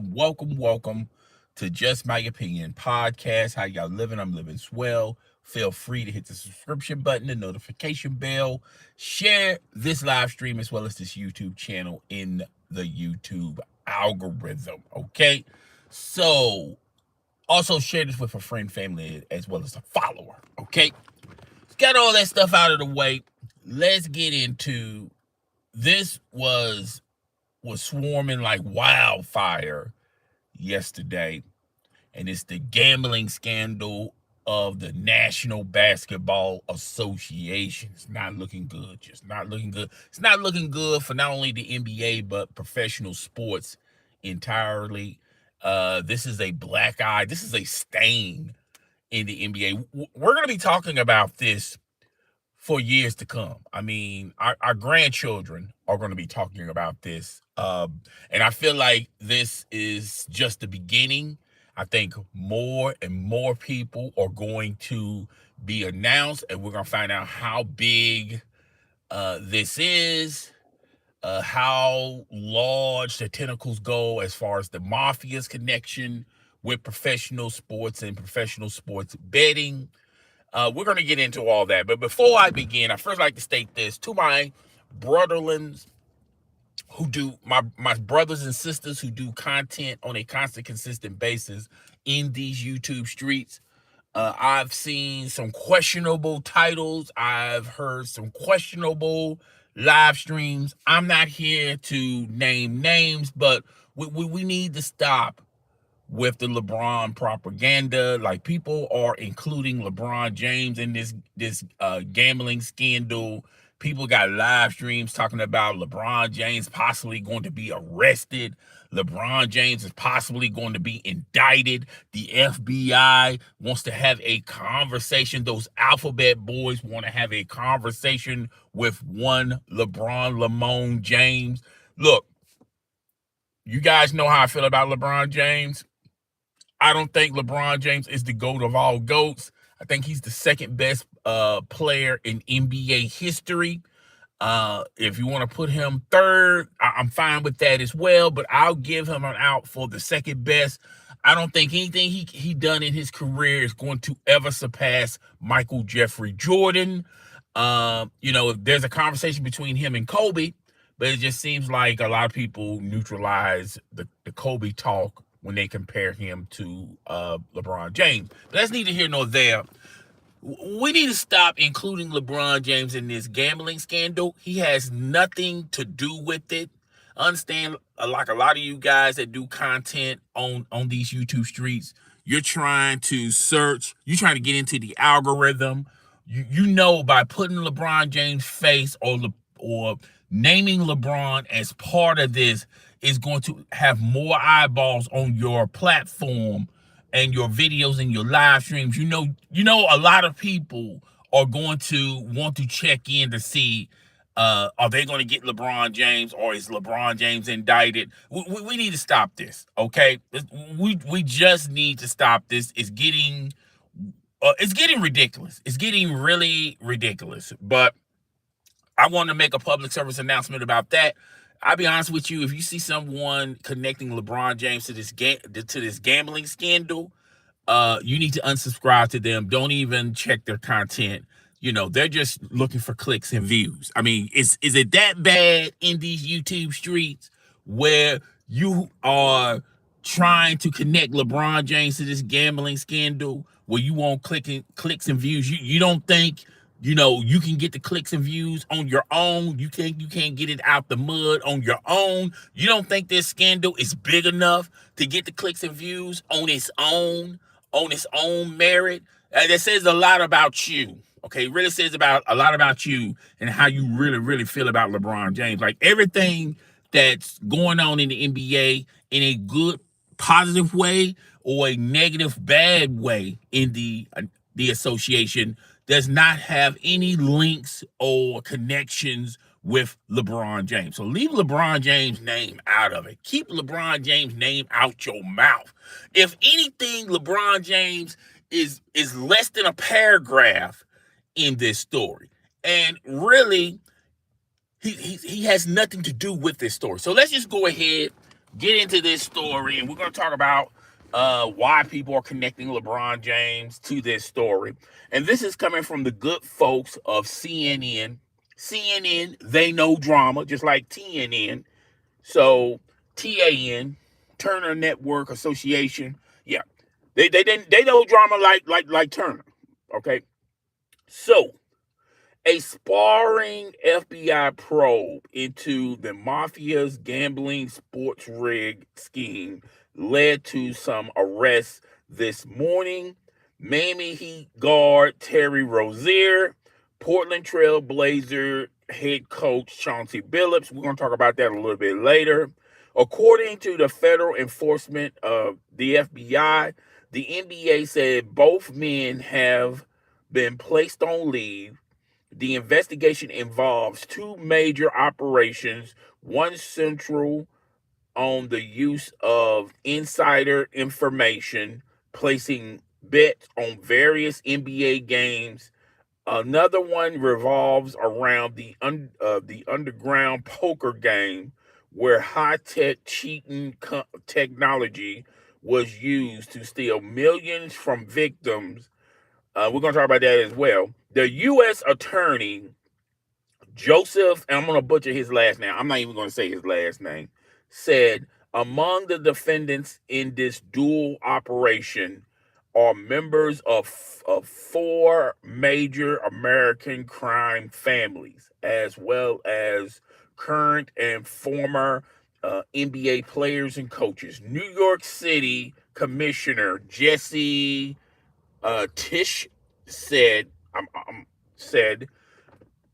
welcome to Just My Opinion podcast. How y'all living? I'm living swell. Feel free to hit the subscription button, the notification bell, share this live stream as well as this YouTube channel in the YouTube algorithm. Okay, so also share this with a friend, family, as well as a follower. Okay, got all that stuff out of the way. Let's get into this. Was swarming like wildfire yesterday, and it's the gambling scandal of the National Basketball Association. It's not looking good. Just not looking good. It's not looking good for not only the NBA but professional sports entirely. This is a black eye. This is a stain in the NBA. We're going to be talking about this for years to come. I mean, our grandchildren are going to be talking about this. And I feel like this is just the beginning. I think more and more people are going to be announced, and we're going to find out how big this is, how large the tentacles go as far as the mafia's connection with professional sports and professional sports betting. We're going to get into all that. But before I begin, I first like to state this to my brotherlands who do, my brothers and sisters who do content on a constant, consistent basis in these YouTube streets. I've seen some questionable titles. I've heard some questionable live streams. I'm not here to name names, but we need to stop with the LeBron propaganda. Like, people are including LeBron James in this gambling scandal. People got live streams talking about LeBron James possibly going to be arrested. LeBron James is possibly going to be indicted. The FBI wants to have a conversation. Those alphabet boys want to have a conversation with one LeBron Lamone James. Look, you guys know how I feel about LeBron James. I don't think LeBron James is the GOAT of all GOATs. I think he's the second best player in NBA history. If you want to put him third, I'm fine with that as well, but I'll give him an out for the second best. I don't think anything he done in his career is going to ever surpass Michael Jeffrey Jordan. There's a conversation between him and Kobe, but it just seems like a lot of people neutralize the Kobe talk when they compare him to LeBron James. But that's neither here nor there. We need to stop including LeBron James in this gambling scandal. He has nothing to do with it. Understand, like a lot of you guys that do content on these YouTube streets, you're trying to search, you're trying to get into the algorithm. You know, by putting LeBron James' face or naming LeBron as part of this is going to have more eyeballs on your platform and your videos and your live streams. You know, a lot of people are going to want to check in to see, are they going to get LeBron James, or is LeBron James indicted? We need to stop this, okay? We just need to stop this. It's getting ridiculous. It's getting really ridiculous. But I want to make a public service announcement about that. I'll be honest with you, if you see someone connecting LeBron James to this gambling scandal, you need to unsubscribe to them. Don't even check their content. You know, they're just looking for clicks and views. I mean, is it that bad in these YouTube streets where you are trying to connect LeBron James to this gambling scandal where you want clicks and views? You don't think, you can get the clicks and views on your own? You can't get it out the mud on your own? You don't think this scandal is big enough to get the clicks and views on its own merit? That says a lot about you. Okay, it really says a lot about you and how you really, really feel about LeBron James. Like, everything that's going on in the NBA in a good, positive way or a negative, bad way in the association does not have any links or connections with LeBron James. So leave LeBron James' name out of it. Keep LeBron James' name out your mouth. If anything, LeBron James is less than a paragraph in this story. And really, he has nothing to do with this story. So let's just go ahead, get into this story, and we're going to talk about why people are connecting LeBron James to this story. And this is coming from the good folks of CNN. CNN, they know drama, just like TNN. So TAN, Turner Network Association, yeah, they know drama like Turner. Okay, so a sparring FBI probe into the mafia's gambling sports rig scheme led to some arrests this morning. Miami Heat guard Terry Rozier, Portland Trail Blazer head coach Chauncey Billups. We're going to talk about that a little bit later. According to the federal enforcement of the FBI, the NBA said both men have been placed on leave. The investigation involves two major operations, one central on the use of insider information, placing bets on various NBA games. Another one revolves around the underground poker game, where high-tech cheating technology was used to steal millions from victims. We're going to talk about that as well. The U.S. attorney Joseph, and I'm going to butcher his last name, I'm not even going to say his last name, said among the defendants in this dual operation are members of four major American crime families, as well as current and former NBA players and coaches. New York City Commissioner Jesse Tisch said, said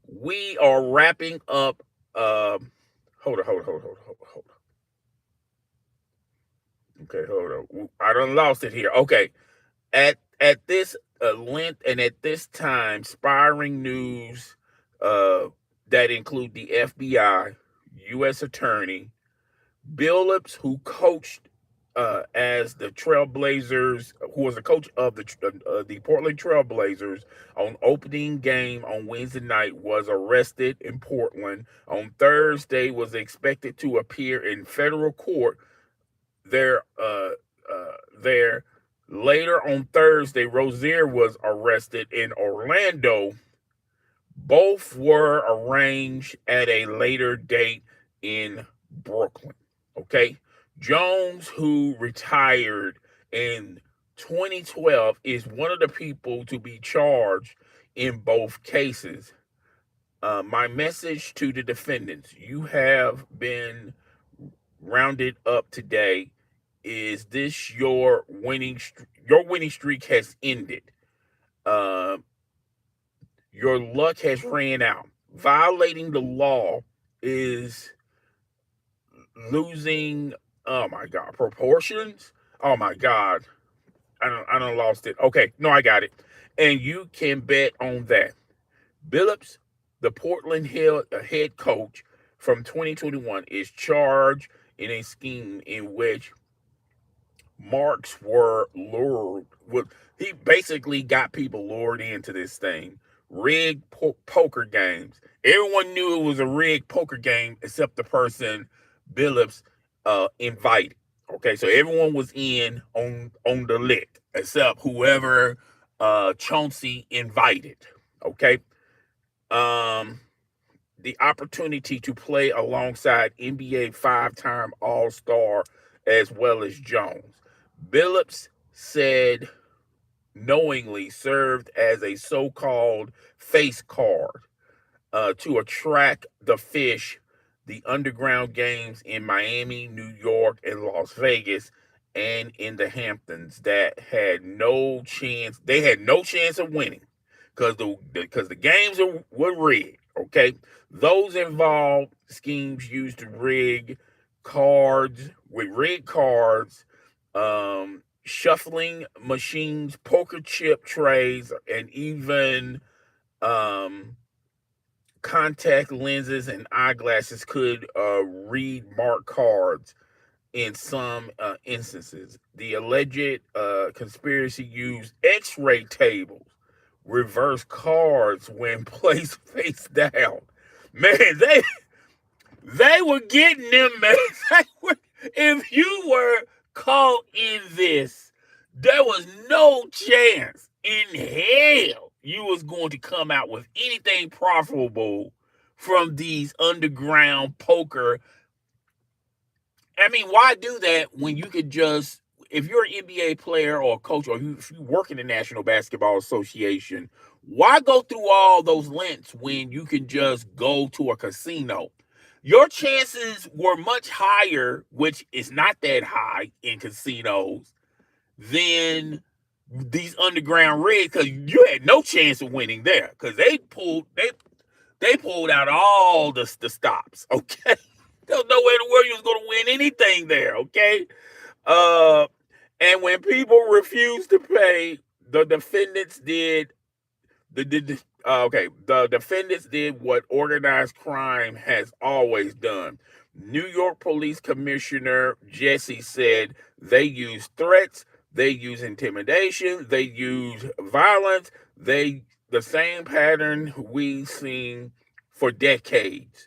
we are wrapping up. Hold on. Okay, hold on. I done lost it here. Okay, at this length and at this time, inspiring news that include the FBI, U.S. Attorney, Billups, who coached as the Trailblazers, who was a coach of the Portland Trailblazers on opening game on Wednesday night, was arrested in Portland. On Thursday, was expected to appear in federal court there. There later on Thursday, Rozier was arrested in Orlando. Both were arranged at a later date in Brooklyn. Okay. Jones, who retired in 2012, is one of the people to be charged in both cases. My message to the defendants: you have been rounded up today. Is this your winning? Your winning streak has ended. Uh, your luck has ran out. Violating the law is losing, oh my god, proportions. Oh my god, I don't lost it. Okay, no, I got it. And you can bet on that. Billups, the Portland head coach from 2021, is charged in a scheme in which marks were lured. He basically got people lured into this thing. Rigged poker games. Everyone knew it was a rigged poker game except the person Billups invited. Okay, so everyone was in on the lick except whoever Chauncey invited. Okay, um, the opportunity to play alongside NBA five-time All-Star as well as Jones. Billups said knowingly served as a so-called face card to attract the fish, the underground games in Miami, New York, and Las Vegas, and in the Hamptons that had no chance. They had no chance of winning because the games were rigged. Okay, those involved schemes used to rig cards with rigged cards, shuffling machines, poker chip trays, and even um, contact lenses and eyeglasses could read marked cards in some instances. The alleged conspiracy used x-ray tables, reverse cards when placed face down. Man, they were getting them, man. If you were caught in this, there was no chance in hell you was going to come out with anything profitable from these underground poker. I mean, why do that when you could just, if you're an NBA player or a coach, or if you work in the National Basketball Association, why go through all those lengths when you can just go to a casino? Your chances were much higher, which is not that high in casinos, than these underground rigs, because you had no chance of winning there because they pulled out all the stops. Okay, there's no way in the world you was going to win anything there. Okay, uh, and when people refused to pay, the defendants did the defendants did what organized crime has always done. New York Police Commissioner Jesse said they used threats, they use intimidation, they use violence, they the same pattern we've seen for decades.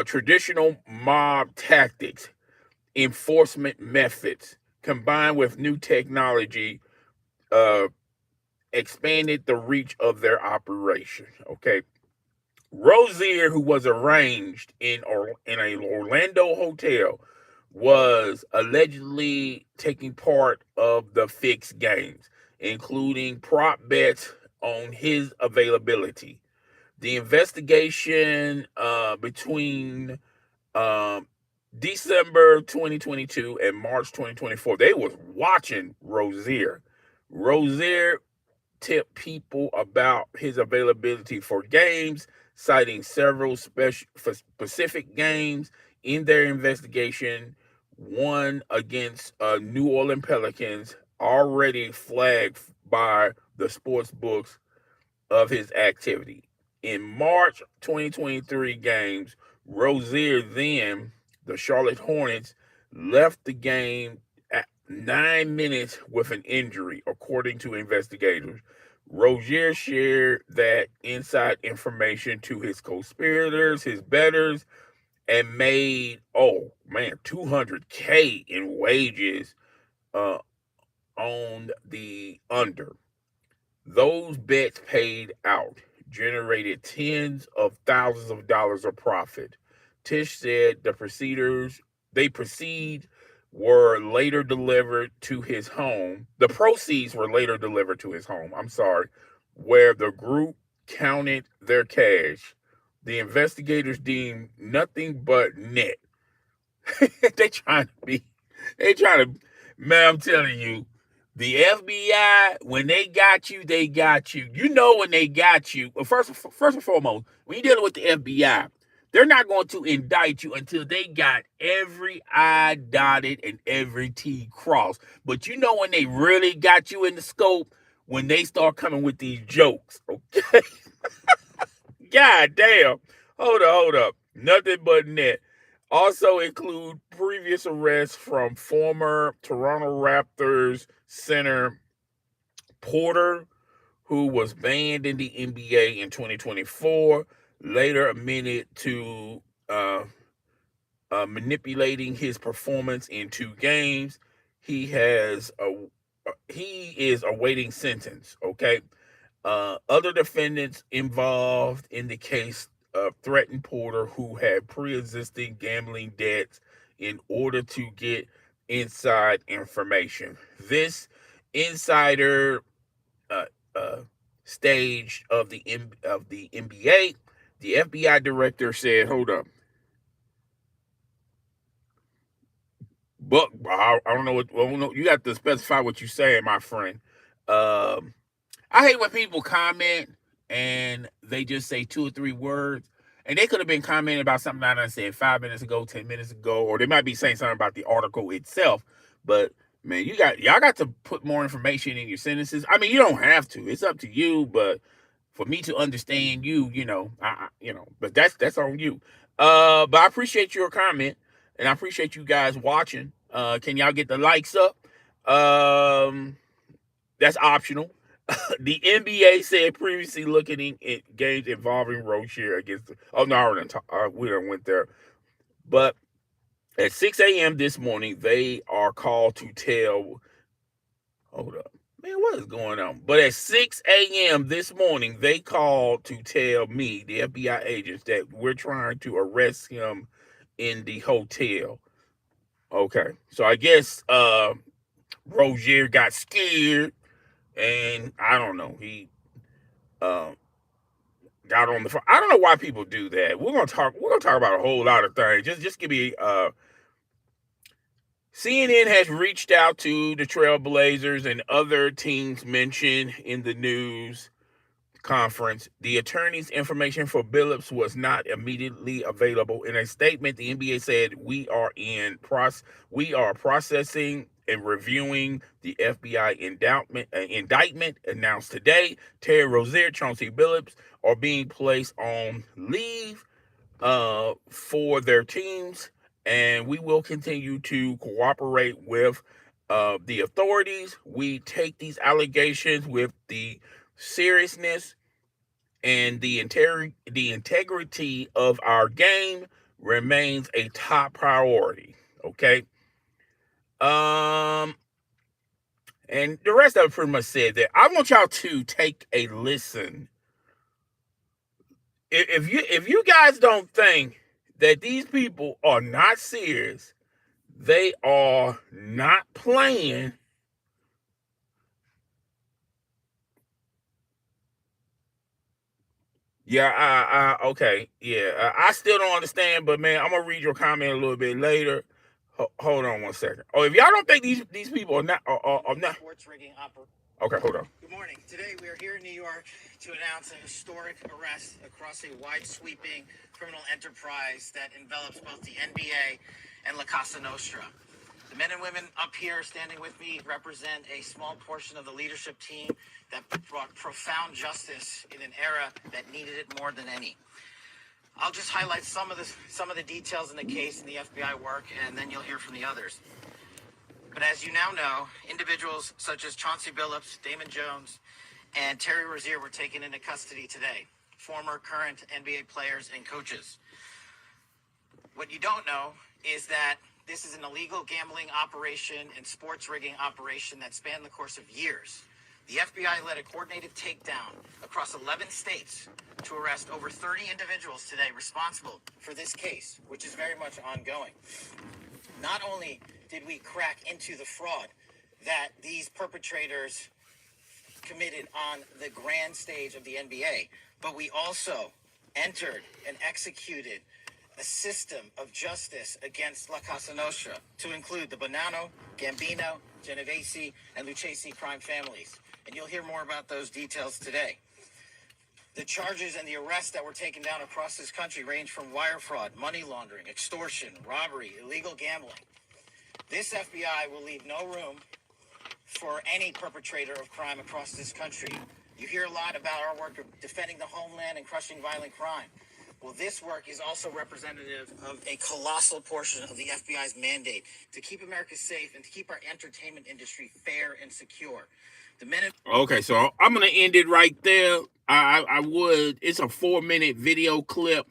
Traditional mob tactics, enforcement methods, combined with new technology, uh, expanded the reach of their operation. Okay. Rozier, who was arraigned in a Orlando hotel, was allegedly taking part of the fixed games, including prop bets on his availability. The investigation between um, December 2022 and March 2024, they was watching Rozier. Rozier tip people about his availability for games, citing several specific games in their investigation. One against New Orleans Pelicans, already flagged by the sports books of his activity. In March 2023 games, Rozier, then the Charlotte Hornets, left the game at 9 minutes with an injury, according to investigators. Rozier shared that inside information to his conspirators, his bettors, and made, oh man, 200K in wages uh, on the under. Those bets paid out, generated tens of thousands of dollars of profit. Tish said they proceed were later delivered to his home. The proceeds were later delivered to his home, I'm sorry, where the group counted their cash. The investigators deemed nothing but net. they trying to be, they trying to, man, I'm telling you, the FBI, when they got you. You know when they got you. Well, first and foremost, when you're dealing with the FBI, they're not going to indict you until they got every I dotted and every T crossed. But you know when they really got you in the scope, when they start coming with these jokes, okay? God damn. Hold up. Nothing but net. Also include previous arrests from former Toronto Raptors center Porter, who was banned in the NBA in 2024, later admitted to manipulating his performance in 2 games. He has a he is awaiting sentence. Okay. Other defendants involved in the case threatened Porter, who had pre-existing gambling debts, in order to get inside information. This insider uh, uh, stage of the NBA, the FBI director said, "Hold up, but I don't know what. Well, no, you have to specify what you're saying, my friend." Um, I hate when people comment and they just say 2 or 3 words, and they could have been commenting about something I done said 5 minutes ago, 10 minutes ago, or they might be saying something about the article itself. But man, y'all got to put more information in your sentences. I mean, you don't have to; it's up to you. But for me to understand you, but that's on you. But I appreciate your comment, and I appreciate you guys watching. Can y'all get the likes up? That's optional. The NBA said previously looking at games involving Rozier against. Oh no, we don't went there. But At 6 a.m. this morning, they are called to tell. Hold up. Man, what is going on? But at 6 a.m. this morning, they called to tell me, the FBI agents, that we're trying to arrest him in the hotel. Okay. So I guess Rozier got scared, and I don't know. He uh, got on the phone. I don't know why people do that. We're gonna talk about a whole lot of things. Just give me CNN has reached out to the Trailblazers and other teams mentioned in the news conference. The attorney's information for Billups was not immediately available. In a statement, the NBA said, we are processing and reviewing the FBI indictment announced today. Terry Rozier, Chauncey Billups are being placed on leave for their teams, and we will continue to cooperate with the authorities. We take these allegations with the seriousness and the integrity of our game remains a top priority. Okay. Um, and the rest of it pretty much said that. I want y'all to take a listen. If you guys don't think that these people are not serious, they are not playing. Yeah, okay, yeah. I still don't understand, but man, I'm gonna read your comment a little bit later. Hold on one second. Oh, if y'all don't think these people are not sports rigging okay, hold on. Good morning. Today we are here in New York to announce a historic arrest across a wide sweeping criminal enterprise that envelops both the NBA and La Casa Nostra. The men and women up here standing with me represent a small portion of the leadership team that brought profound justice in an era that needed it more than any. I'll just highlight some of the details in the case and the FBI work, and then you'll hear from the others. But as you now know, individuals such as Chauncey Billups, Damon Jones, and Terry Rozier were taken into custody today. Former, current NBA players and coaches. What you don't know is that this is an illegal gambling operation and sports rigging operation that spanned the course of years. The FBI led a coordinated takedown across 11 states to arrest over 30 individuals today responsible for this case, which is very much ongoing. Not only did we crack into the fraud that these perpetrators committed on the grand stage of the NBA, but we also entered and executed a system of justice against La Casa Nostra to include the Bonanno, Gambino, Genovese, and Lucchese crime families. And you'll hear more about those details today. The charges and the arrests that were taken down across this country range from wire fraud, money laundering, extortion, robbery, illegal gambling. This FBI will leave no room for any perpetrator of crime across this country. You hear a lot about our work of defending the homeland and crushing violent crime. Well, this work is also representative of a colossal portion of the FBI's mandate to keep America safe and to keep our entertainment industry fair and secure. Okay, so I'm gonna end it right there. I would. It's a 4-minute video clip.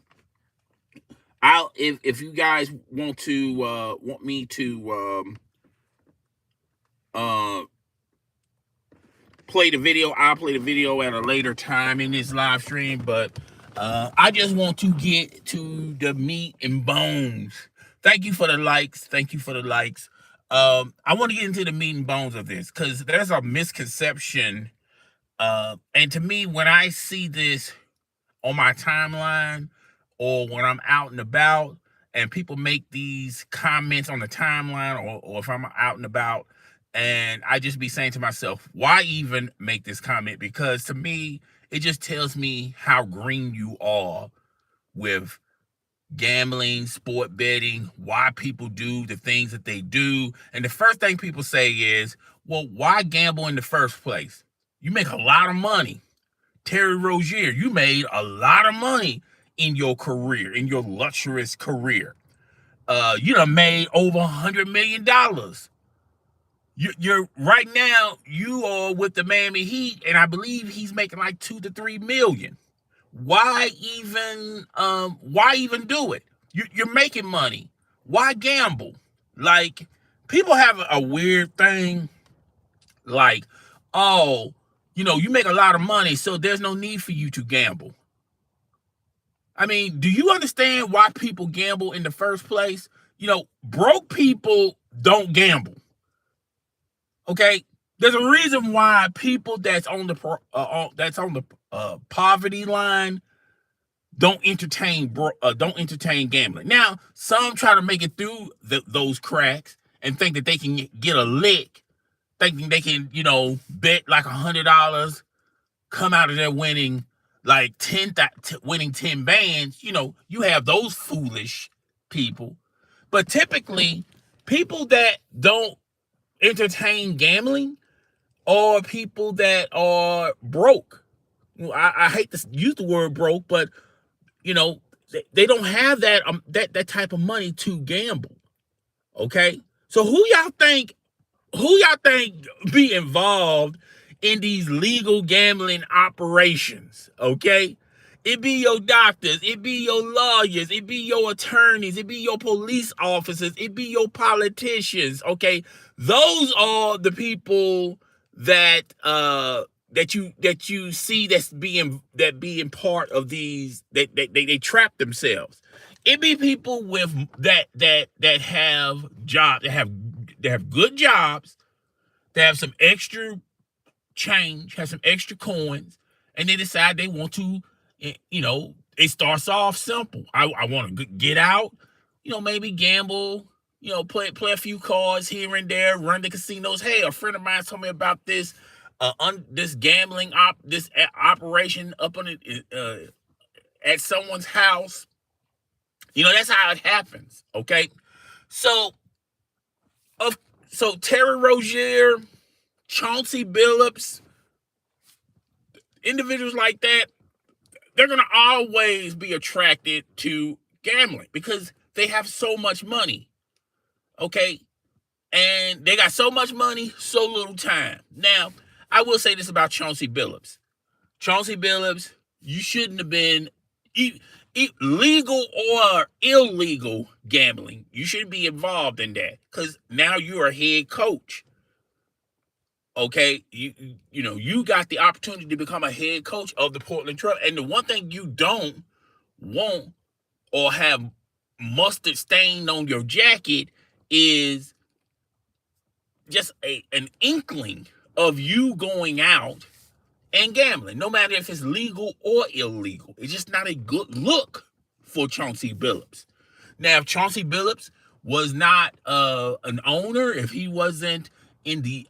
If you guys want me to uh play the video, I'll play the video at a later time in this live stream. But I just want to get to the meat and bones. Thank you for the likes. Thank you for the likes. I want to get into the meat and bones of this because there's a misconception. And to me, when I see this on my timeline or when I'm out and about and people make these comments on the timeline, or if I'm out and about, and I just be saying to myself, why even make this comment? Because to me, it just tells me how green you are with gambling, sport betting, why people do the things that they do. And the first thing people say is, well, why gamble in the first place? You make a lot of money. Terry Rozier, you made a lot of money in your career, in your luxurious career. You done made over $100 million. You're right now, you are with the Miami Heat, and I believe he's making like 2 to 3 million. Why even do it? You're making money. Why gamble? Like, people have a weird thing, like, oh, you make a lot of money, so there's no need for you to gamble. I mean, do you understand why people gamble in the first place? Broke people don't gamble. Okay, there's a reason why people that's on the poverty line don't entertain gambling. Now, some try to make it through those cracks and think that they can get a lick, thinking they can, bet like $100, come out of there winning like winning 10 bands. You have those foolish people, but typically people that don't entertain gambling are people that are broke. I hate to use the word broke, but they don't have that type of money to gamble. Okay, so who y'all think be involved in these legal gambling operations? Okay, it be your doctors, it be your lawyers, it be your attorneys, it be your police officers, it be your politicians. Okay, those are the people that you see that's being part of these, that they trap themselves. It be people with that have jobs, that have good jobs, that have some extra change, have some extra coins, and they decide they want to, it starts off simple. I want to get out, maybe gamble, play a few cards here and there, run the casinos. Hey, a friend of mine told me about this this gambling operation up on it at someone's house. That's how it happens. Okay, so Terry Rozier, Chauncey Billups, individuals like that, they're gonna always be attracted to gambling because they have so much money. Okay, and they got so much money, so little time. Now, I will say this about Chauncey Billups. Chauncey Billups, you shouldn't have been legal or illegal gambling. You shouldn't be involved in that because now you're a head coach. Okay, you got the opportunity to become a head coach of the Portland Trail, and the one thing you don't want or have mustard stained on your jacket is just an inkling of you going out and gambling, no matter if it's legal or illegal. It's just not a good look for Chauncey Billups. Now, if Chauncey Billups was not an owner, if he wasn't in the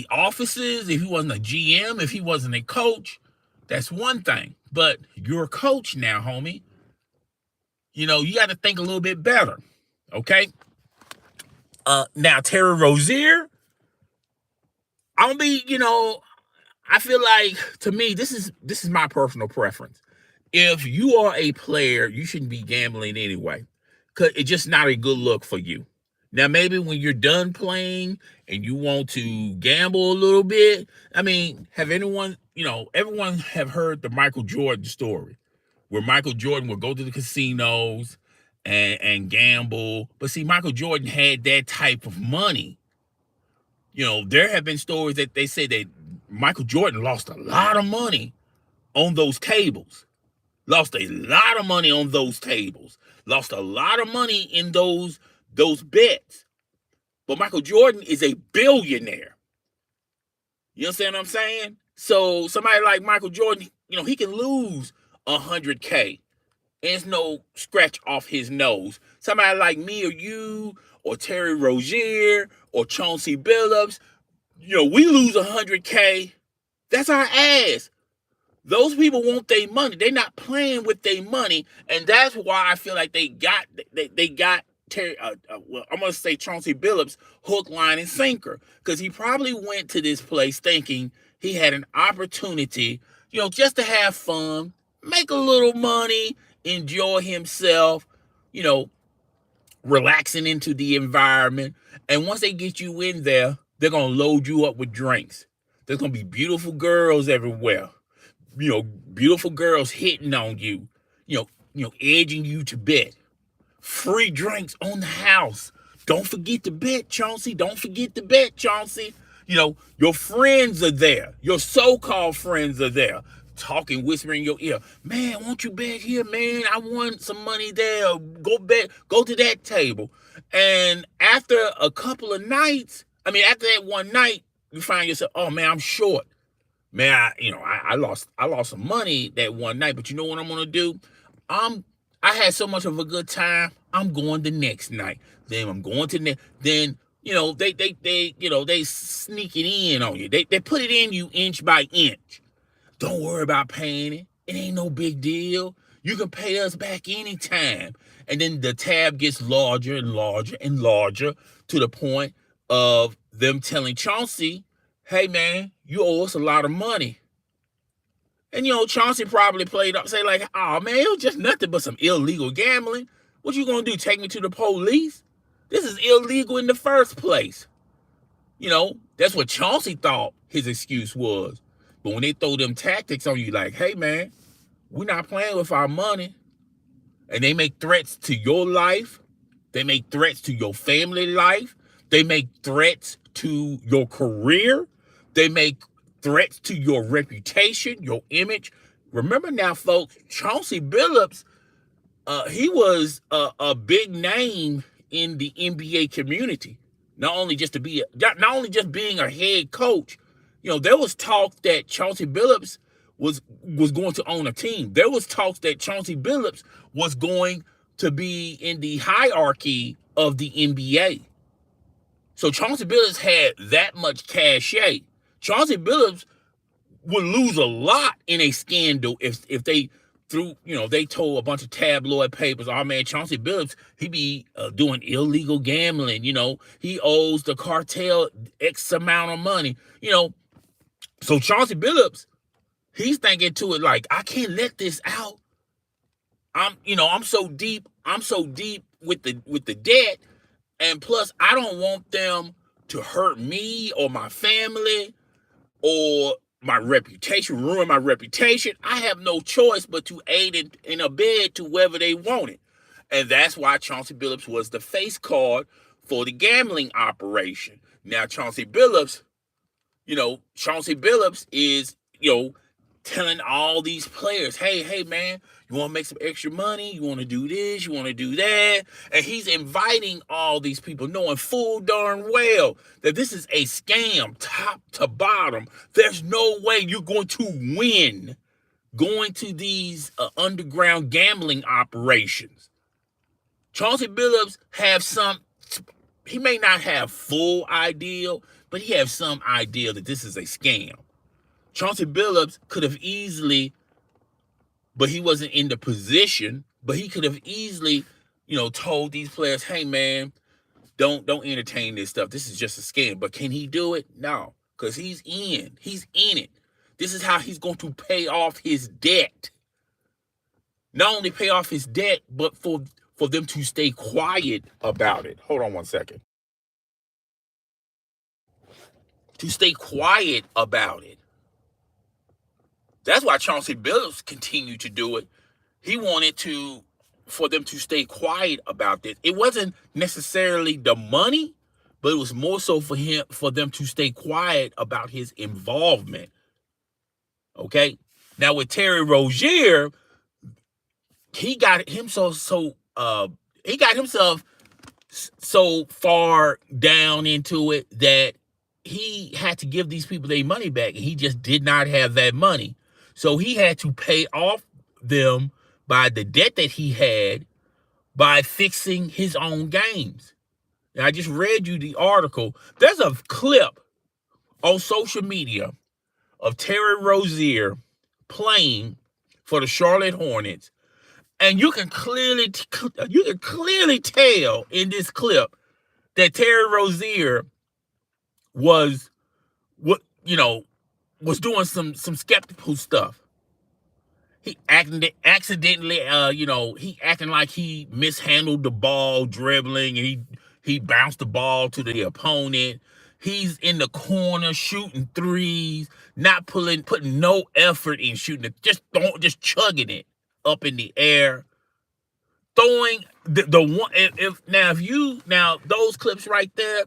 offices, if he wasn't a GM, if he wasn't a coach, that's one thing. But you're a coach now, homie. You got to think a little bit better. Okay? Now, Terry Rozier, I feel like, to me, this is my personal preference. If you are a player, you shouldn't be gambling anyway, because it's just not a good look for you. Now, maybe when you're done playing and you want to gamble a little bit, everyone have heard the Michael Jordan story, where Michael Jordan would go to the casinos and gamble. But see, Michael Jordan had that type of money. There have been stories that they say that Michael Jordan lost a lot of money on those tables. Lost a lot of money on those tables. Lost a lot of money in those bets. But Michael Jordan is a billionaire. You understand what I'm saying? So somebody like Michael Jordan, he can lose $100K. And it's no scratch off his nose. Somebody like me or you or Terry Rozier or Chauncey Billups, we lose $100K. That's our ass. Those people want their money. They're not playing with their money, and that's why I feel like they got Terry. I'm gonna say Chauncey Billups hook, line, and sinker, because he probably went to this place thinking he had an opportunity, just to have fun, make a little money, enjoy himself, relaxing into the environment. And once they get you in there, they're gonna load you up with drinks. There's gonna be beautiful girls everywhere. Beautiful girls hitting on you, edging you to bet free drinks on the house. Don't forget to bet, Chauncey. Don't forget to bet, Chauncey. Your friends are there. Your so-called friends are there, talking, whispering in your ear. Man, won't you bet here, man? I won some money there. Go bet. Go to that table. And after a couple of nights, after that one night, you find yourself, oh man, I'm short. Man, I lost some money that one night. But you know what I'm gonna do? I had so much of a good time. I'm going the next night. Then I'm going to then they sneak it in on you. They put it in you inch by inch. Don't worry about paying it. It ain't no big deal. You can pay us back anytime. And then the tab gets larger and larger and larger to the point of them telling Chauncey, hey man, you owe us a lot of money. And Chauncey probably played up, say like, oh man, it was just nothing but some illegal gambling. What you gonna do? Take me to the police? This is illegal in the first place. That's what Chauncey thought his excuse was. But when they throw them tactics on you, like, hey man, we're not playing with our money, and they make threats to your life, they make threats to your family life, they make threats to your career, they make threats to your reputation, your image. Remember now, folks, Chauncey Billups, he was a big name in the NBA community. Not only just being a head coach. There was talk that Chauncey Billups was going to own a team. There was talks that Chauncey Billups was going to be in the hierarchy of the NBA. So Chauncey Billups had that much cachet. Chauncey Billups would lose a lot in a scandal if they they told a bunch of tabloid papers, oh man, Chauncey Billups, he be doing illegal gambling. He owes the cartel X amount of money. So Chauncey Billups, he's thinking to it like, I can't let this out. I'm so deep with the debt, and plus I don't want them to hurt me or my family or my reputation, ruin my reputation. I have no choice but to aid and abet to wherever they want it. And that's why Chauncey Billups was the face card for the gambling operation. Now, Chauncey Billups is, telling all these players, hey, man, you want to make some extra money? You want to do this? You want to do that? And he's inviting all these people, knowing full darn well that this is a scam, top to bottom. There's no way you're going to win going to these underground gambling operations. Chauncey Billups he may not have full idea, but he has some idea that this is a scam. Chauncey Billups could have easily, but he wasn't in the position, but he could have easily, told these players, hey man, don't entertain this stuff. This is just a scam. But can he do it? No, because he's in it. This is how he's going to pay off his debt. Not only pay off his debt, but for them to stay quiet about it. Hold on one second. To stay quiet about it. That's why Chauncey Billups continued to do it. He wanted for them to stay quiet about this. It wasn't necessarily the money, but it was more so for them to stay quiet about his involvement. Okay? Now with Terry Rozier, he got himself so far down into it that he had to give these people their money back, and he just did not have that money. So he had to pay off them by the debt that he had by fixing his own games. And I just read you the article. There's a clip on social media of Terry Rozier playing for the Charlotte Hornets, and you can clearly tell in this clip that Terry Rozier was doing some skeptical stuff. He accidentally, he acting like he mishandled the ball dribbling, and he bounced the ball to the opponent. He's in the corner shooting threes, not putting no effort in shooting it, just chugging it up in the air, throwing the one if those clips right there,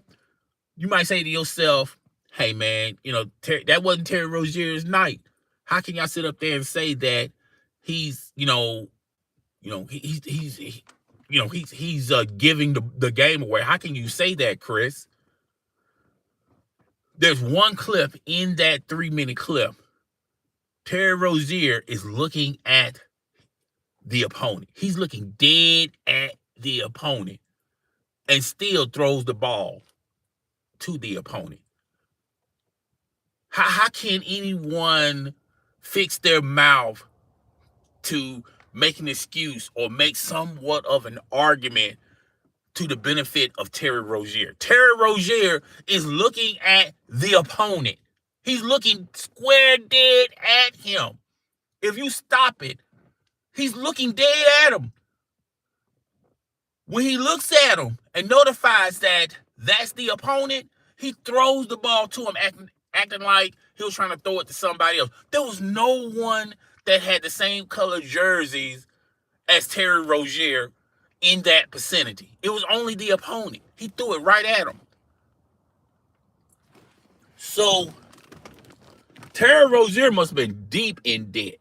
you might say to yourself, "Hey man, that wasn't Terry Rozier's night. How can y'all sit up there and say that he's he's giving the game away? How can you say that, Chris?" There's one clip in that 3-minute clip. Terry Rozier is looking at the opponent. He's looking dead at the opponent and still throws the ball to the opponent. How can anyone fix their mouth to make an excuse or make somewhat of an argument to the benefit of Terry Rozier? Terry Rozier is looking at the opponent. He's looking square dead at him. If you stop it, he's looking dead at him. When he looks at him and notifies that that's the opponent, he throws the ball to him, acting like he was trying to throw it to somebody else. There was no one that had the same color jerseys as Terry Rozier in that vicinity. It was only the opponent. He threw it right at him. So Terry Rozier must have been deep in debt.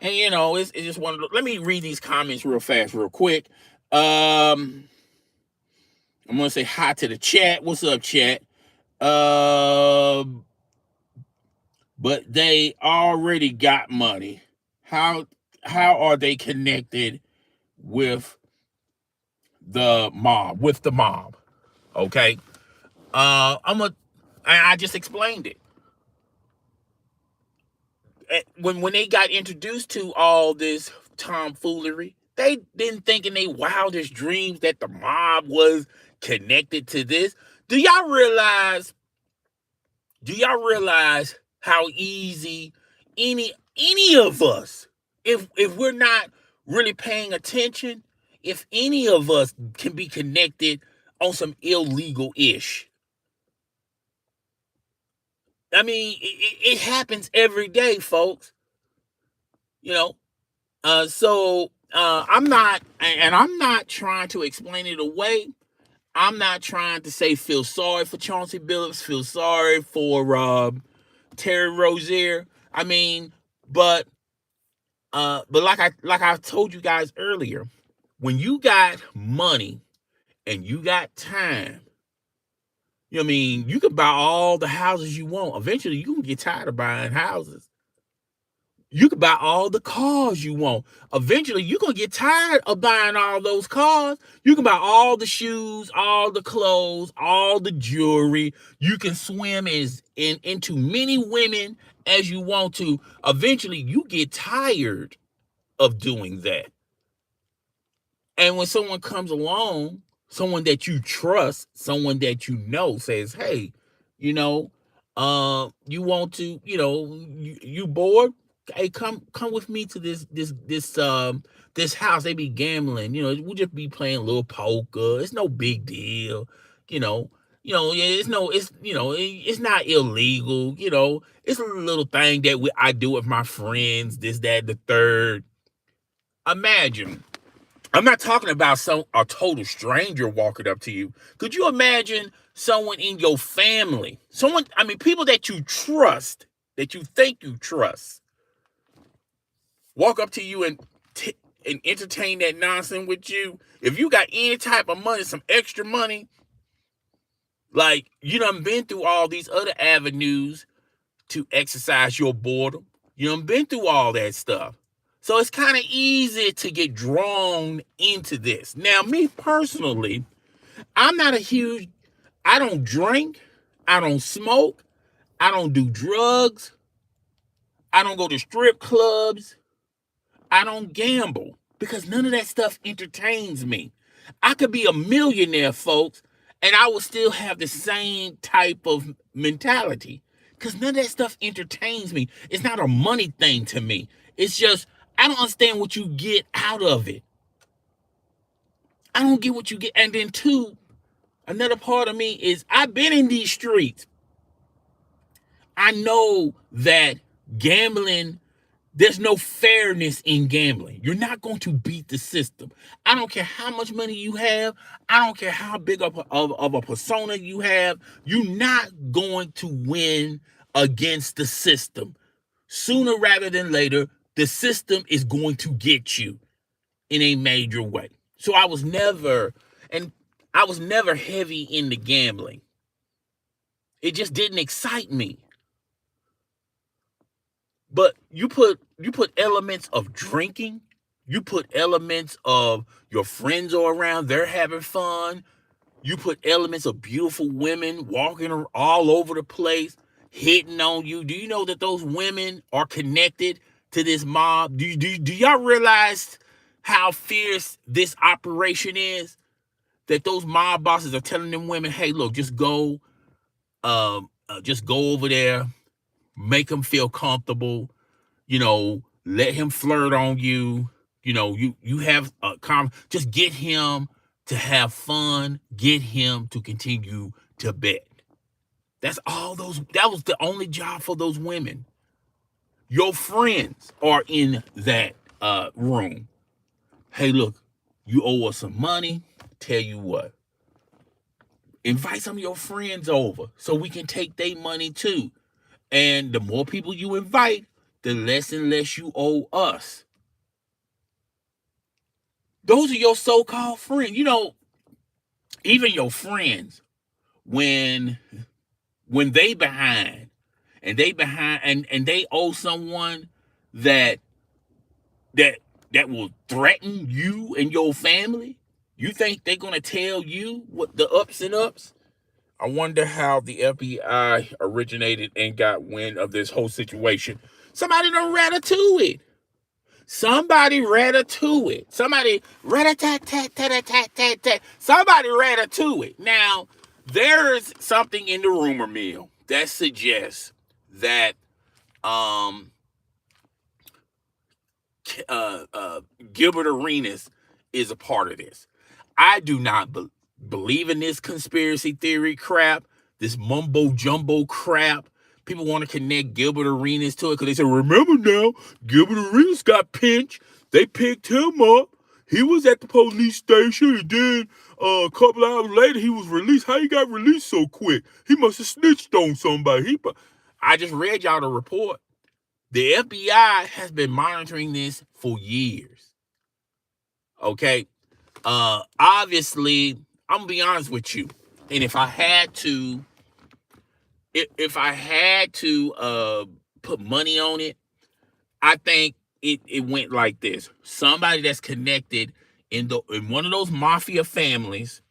And it's just one of those. Let me read these comments real fast, real quick. I'm gonna say hi to the chat. What's up, chat? But they already got money. How are they connected with the mob? Okay. I just explained it. When they got introduced to all this tomfoolery, they didn't think in their wildest dreams that the mob was connected to this. Do y'all realize how easy any of us, if we're not really paying attention, if any of us can be connected on some illegal ish? I mean, it happens every day, folks. So I'm not trying to explain it away. I'm not trying to say feel sorry for Chauncey Billups, feel sorry for Terry Rozier. I mean, but like I told you guys earlier, when you got money and you got time, you can buy all the houses you want. Eventually, you can get tired of buying houses. You can buy all the cars you want. Eventually, you're going to get tired of buying all those cars. You can buy all the shoes, all the clothes, all the jewelry. You can swim into many women as you want to. Eventually, you get tired of doing that. And when someone comes along, someone that you trust, someone that says, "Hey, you want to, you bored? Hey, come with me to this house. They be gambling. We'll just be playing a little poker. It's no big deal. It's not illegal. It's a little thing that I do with my friends. This, that, the third. Imagine." I'm not talking about a total stranger walking up to you. Could you imagine someone in your family, people that you trust, that you think you trust, walk up to you and entertain that nonsense with you? If you got any type of money, some extra money, like you done been through all these other avenues to exercise your boredom. You done been through all that stuff. So it's kind of easy to get drawn into this. Now, me personally, I don't drink, I don't smoke, I don't do drugs, I don't go to strip clubs, I don't gamble, because none of that stuff entertains me. I could be a millionaire, folks, and I would still have the same type of mentality, because none of that stuff entertains me. It's not a money thing to me. It's just, I don't understand what you get out of it. I don't get what you get. And then two, another part of me is I've been in these streets. I know that gambling There's no fairness in gambling. You're not going to beat the system. I don't care how much money you have. I don't care how big of a persona you have. You're not going to win against the system. Sooner rather than later, the system is going to get you in a major way. So I was never heavy into gambling. It just didn't excite me. But you put elements of drinking, you put elements of your friends are around, they're having fun. You put elements of beautiful women walking all over the place, hitting on you. Do you know that those women are connected to this mob? Do y'all realize how fierce this operation is? That those mob bosses are telling them women, hey, look, just go over there, make them feel comfortable, let him flirt on you. You have a just get him to have fun, get him to continue to bet. That was the only job for those women. Your friends are in that room. Hey, look, you owe us some money. Tell you what, invite some of your friends over so we can take their money too. And the more people you invite, the less and less you owe us. Those are your so-called friends. Even your friends, when they behind and they owe someone that that that will threaten you and your family, you think they're gonna tell you what the ups and ups? I wonder how the FBI originated and got wind of this whole situation. Somebody done rat to it. Somebody rat to it. Somebody rat tat tat tat tat tat tat. Somebody rat to it. Now, there's something in the rumor mill that suggests that Gilbert Arenas is a part of this. I do not believe in this conspiracy theory crap, this mumbo jumbo crap. People want to connect Gilbert Arenas to it because they say, remember now, Gilbert Arenas got pinched. They picked him up. He was at the police station, and then a couple hours later, he was released. How he got released so quick? He must have snitched on somebody. I just read y'all the report. The FBI has been monitoring this for years. Okay? Obviously, I'm gonna be honest with you. And if I had to put money on it, I think it went like this. Somebody that's connected in one of those mafia families.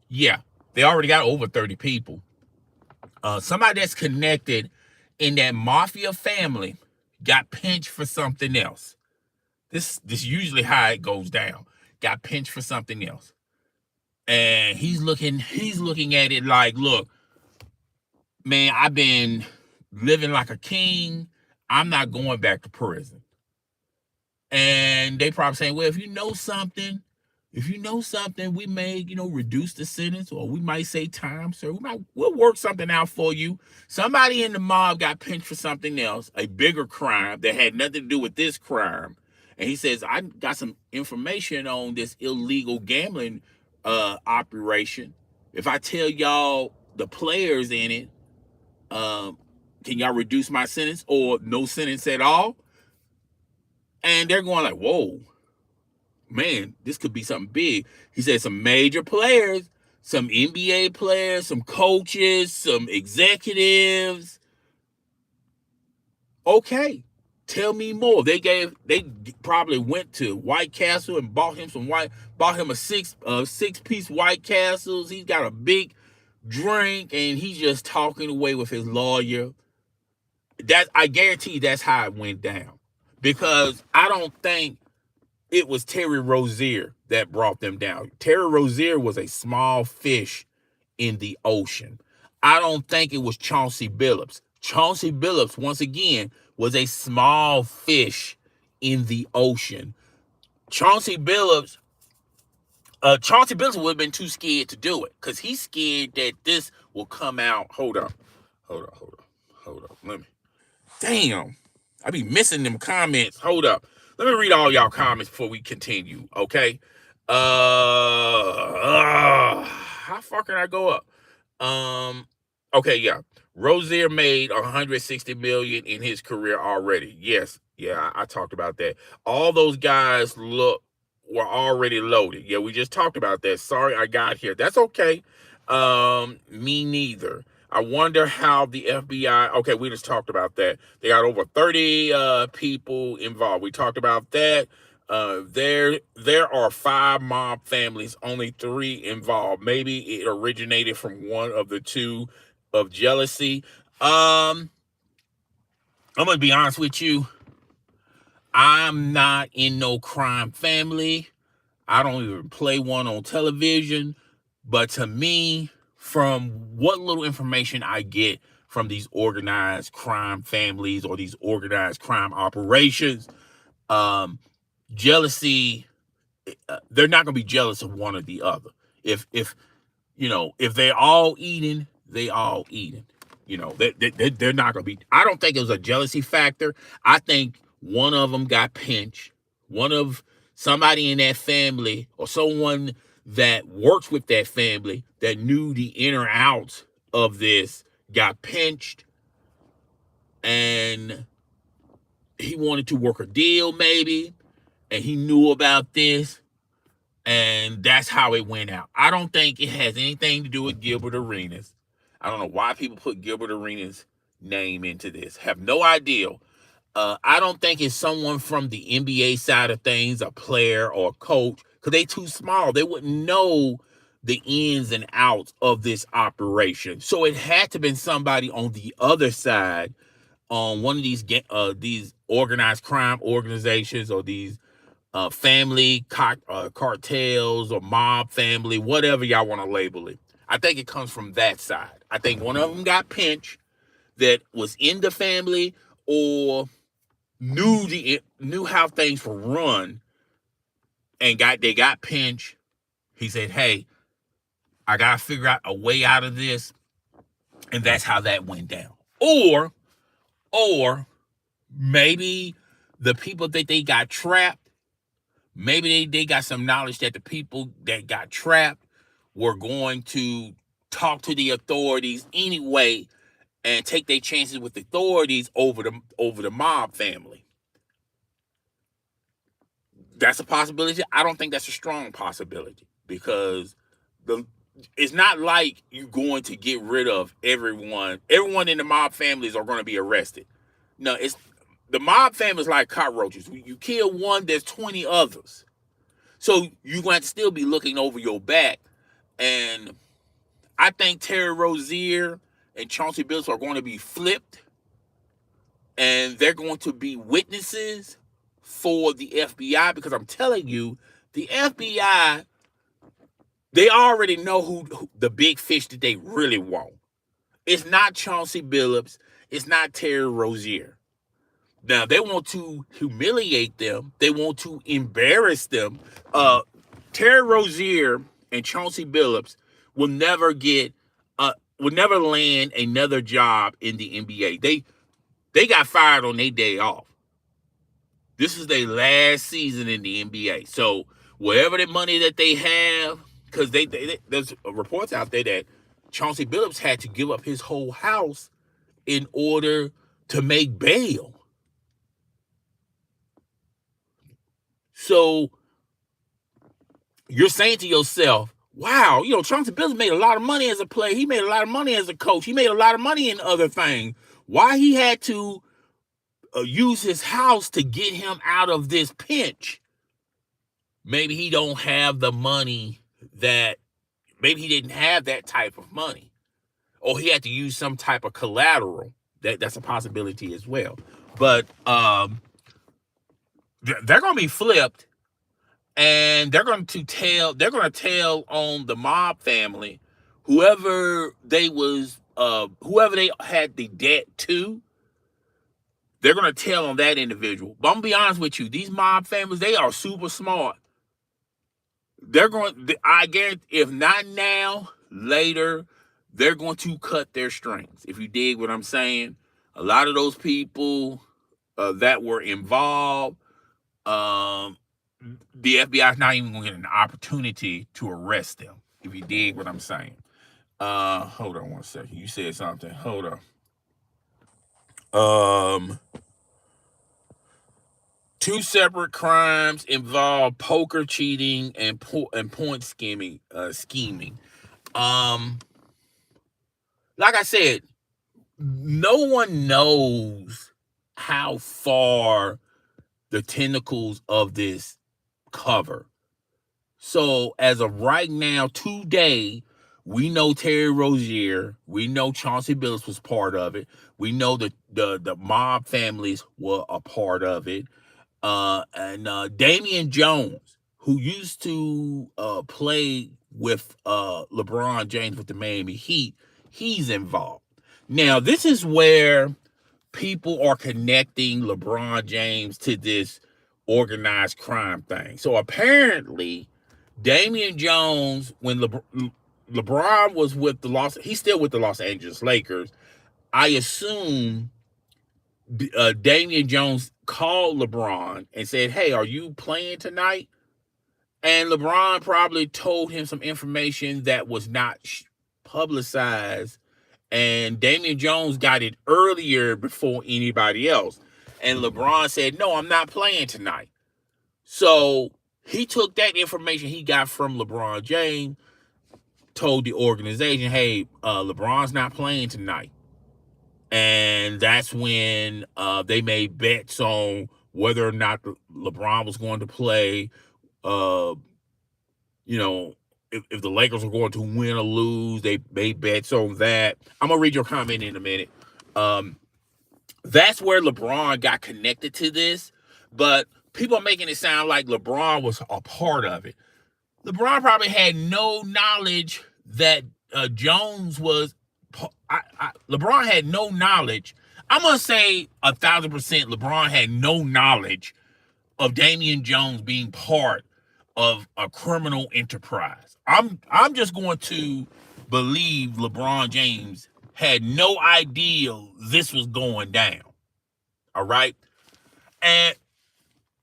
Yeah, they already got over 30 people. Somebody that's connected in that mafia family got pinched for something else. This usually how it goes down. Got pinched for something else. And he's looking at it like, look, man, I've been living like a king. I'm not going back to prison. And they probably saying, well, if you know something, we may, reduce the sentence, or we might say time, sir. We'll work something out for you. Somebody in the mob got pinched for something else, a bigger crime that had nothing to do with this crime. And he says, I got some information on this illegal gambling operation. If I tell y'all the players in it, can y'all reduce my sentence or no sentence at all? And they're going like, whoa, man, this could be something big. He said some major players, some NBA players, some coaches, some executives. Okay, tell me more. They probably went to White Castle and bought him a six-piece White Castles. He's got a big drink and he's just talking away with his lawyer. I guarantee that's how it went down. Because I don't think it was Terry Rozier that brought them down. Terry Rozier was a small fish in the ocean. I don't think it was Chauncey Billups. Chauncey Billups, once again, was a small fish in the ocean. Chauncey Billups would have been too scared to do it because he's scared that this will come out. Hold on. Damn. I be missing them comments. Hold up. Let me read all y'all comments before we continue, okay? How far can I go up? Okay, yeah. Rozier made 160 million in his career already. Yes, yeah, I talked about that. All those guys were already loaded. Yeah, we just talked about that. Sorry, I got here. That's okay. Me neither. I wonder how the FBI. Okay, we just talked about that. They got over 30 people involved. We talked about that. There are 5 mob families, only 3 involved. Maybe it originated from one of the two of jealousy. I'm gonna be honest with you. I'm not in no crime family. I don't even play one on television. But to me, from what little information I get from these organized crime families or these organized crime operations, jealousy, they're not going to be jealous of one or the other. If if they're all eating, they all eating. They're not going to be. I don't think it was a jealousy factor. I think one of them got pinched. One of somebody in that family or someone that works with that family that knew the in or outs of this got pinched, and he wanted to work a deal maybe, and he knew about this, and that's how it went out. I don't think it has anything to do with Gilbert Arenas. I don't know why people put Gilbert Arenas' name into this. Have no idea. I don't think it's someone from the NBA side of things, a player or a coach, because they too small. They wouldn't know the ins and outs of this operation. So it had to have been somebody on the other side, on one of these organized crime organizations or these family cartels or mob family, whatever y'all want to label it. I think it comes from that side. I think one of them got pinched that was in the family or knew how things were run and they got pinched. He said, "Hey, I gotta figure out a way out of this," and that's how that went down. Or maybe the people that they got trapped. Maybe they got some knowledge that the people that got trapped were going to talk to the authorities anyway and take their chances with the authorities over the mob family. That's a possibility. I don't think that's a strong possibility because it's not like you're going to get rid of everyone. Everyone in the mob families are going to be arrested. No, it's the mob families like cockroaches. You kill one, there's 20 others. So you're going to still be looking over your back. And I think Terry Rozier and Chauncey Billups are going to be flipped. And they're going to be witnesses for the FBI because I'm telling you, the FBI, they already know who the big fish that they really want. It's not Chauncey Billups. It's not Terry Rozier. Now, they want to humiliate them. They want to embarrass them. Terry Rozier and Chauncey Billups will never land another job in the NBA. They got fired on their day off. This is their last season in the NBA. So whatever the money that they have, because there's reports out there that Chauncey Billups had to give up his whole house in order to make bail. So you're saying to yourself, wow, Chauncey Billups made a lot of money as a player. He made a lot of money as a coach. He made a lot of money in other things. Why he had to use his house to get him out of this pinch? Maybe he don't have the money maybe he didn't have that type of money. Or he had to use some type of collateral. That's a possibility as well. But they're going to be flipped. And they're going to tell on the mob family, whoever they had the debt to, they're going to tell on that individual. But I'm going to be honest with you, these mob families, they are super smart. I guarantee, if not now, later, they're going to cut their strings. If you dig what I'm saying, A lot of those people that were involved, um, the FBI is not even going to get an opportunity to arrest them. If you dig what I'm saying. Hold on one second. You said something. Hold on. Um, Two separate crimes involve poker cheating and point scheming. Scheming. Um, like I said, no one knows how far the tentacles of this cover. So as of right now, today, we know Terry Rozier, we know Chauncey Billups was part of it. We know that the mob families were a part of it. And Damian Jones, who used to play with LeBron James with the Miami Heat, he's involved. Now, this is where people are connecting LeBron James to this organized crime thing. So apparently, Damian Jones, when LeBron was with he's still with the Los Angeles Lakers. I assume Damian Jones called LeBron and said, "Hey, are you playing tonight?" And LeBron probably told him some information that was not publicized. And Damian Jones got it earlier before anybody else. And LeBron said, "No, I'm not playing tonight." So he took that information he got from LeBron James, told the organization, "Hey, LeBron's not playing tonight." And that's when they made bets on whether or not LeBron was going to play. Uh, you know, if the Lakers were going to win or lose, they made bets on that. I'm gonna read your comment in a minute. That's where LeBron got connected to this, but people are making it sound like LeBron was a part of it. LeBron probably had no knowledge that Jones was. LeBron had no knowledge. I'm gonna say 1,000%. LeBron had no knowledge of Damian Jones being part of a criminal enterprise. I'm just going to believe LeBron James had no idea this was going down. All right, and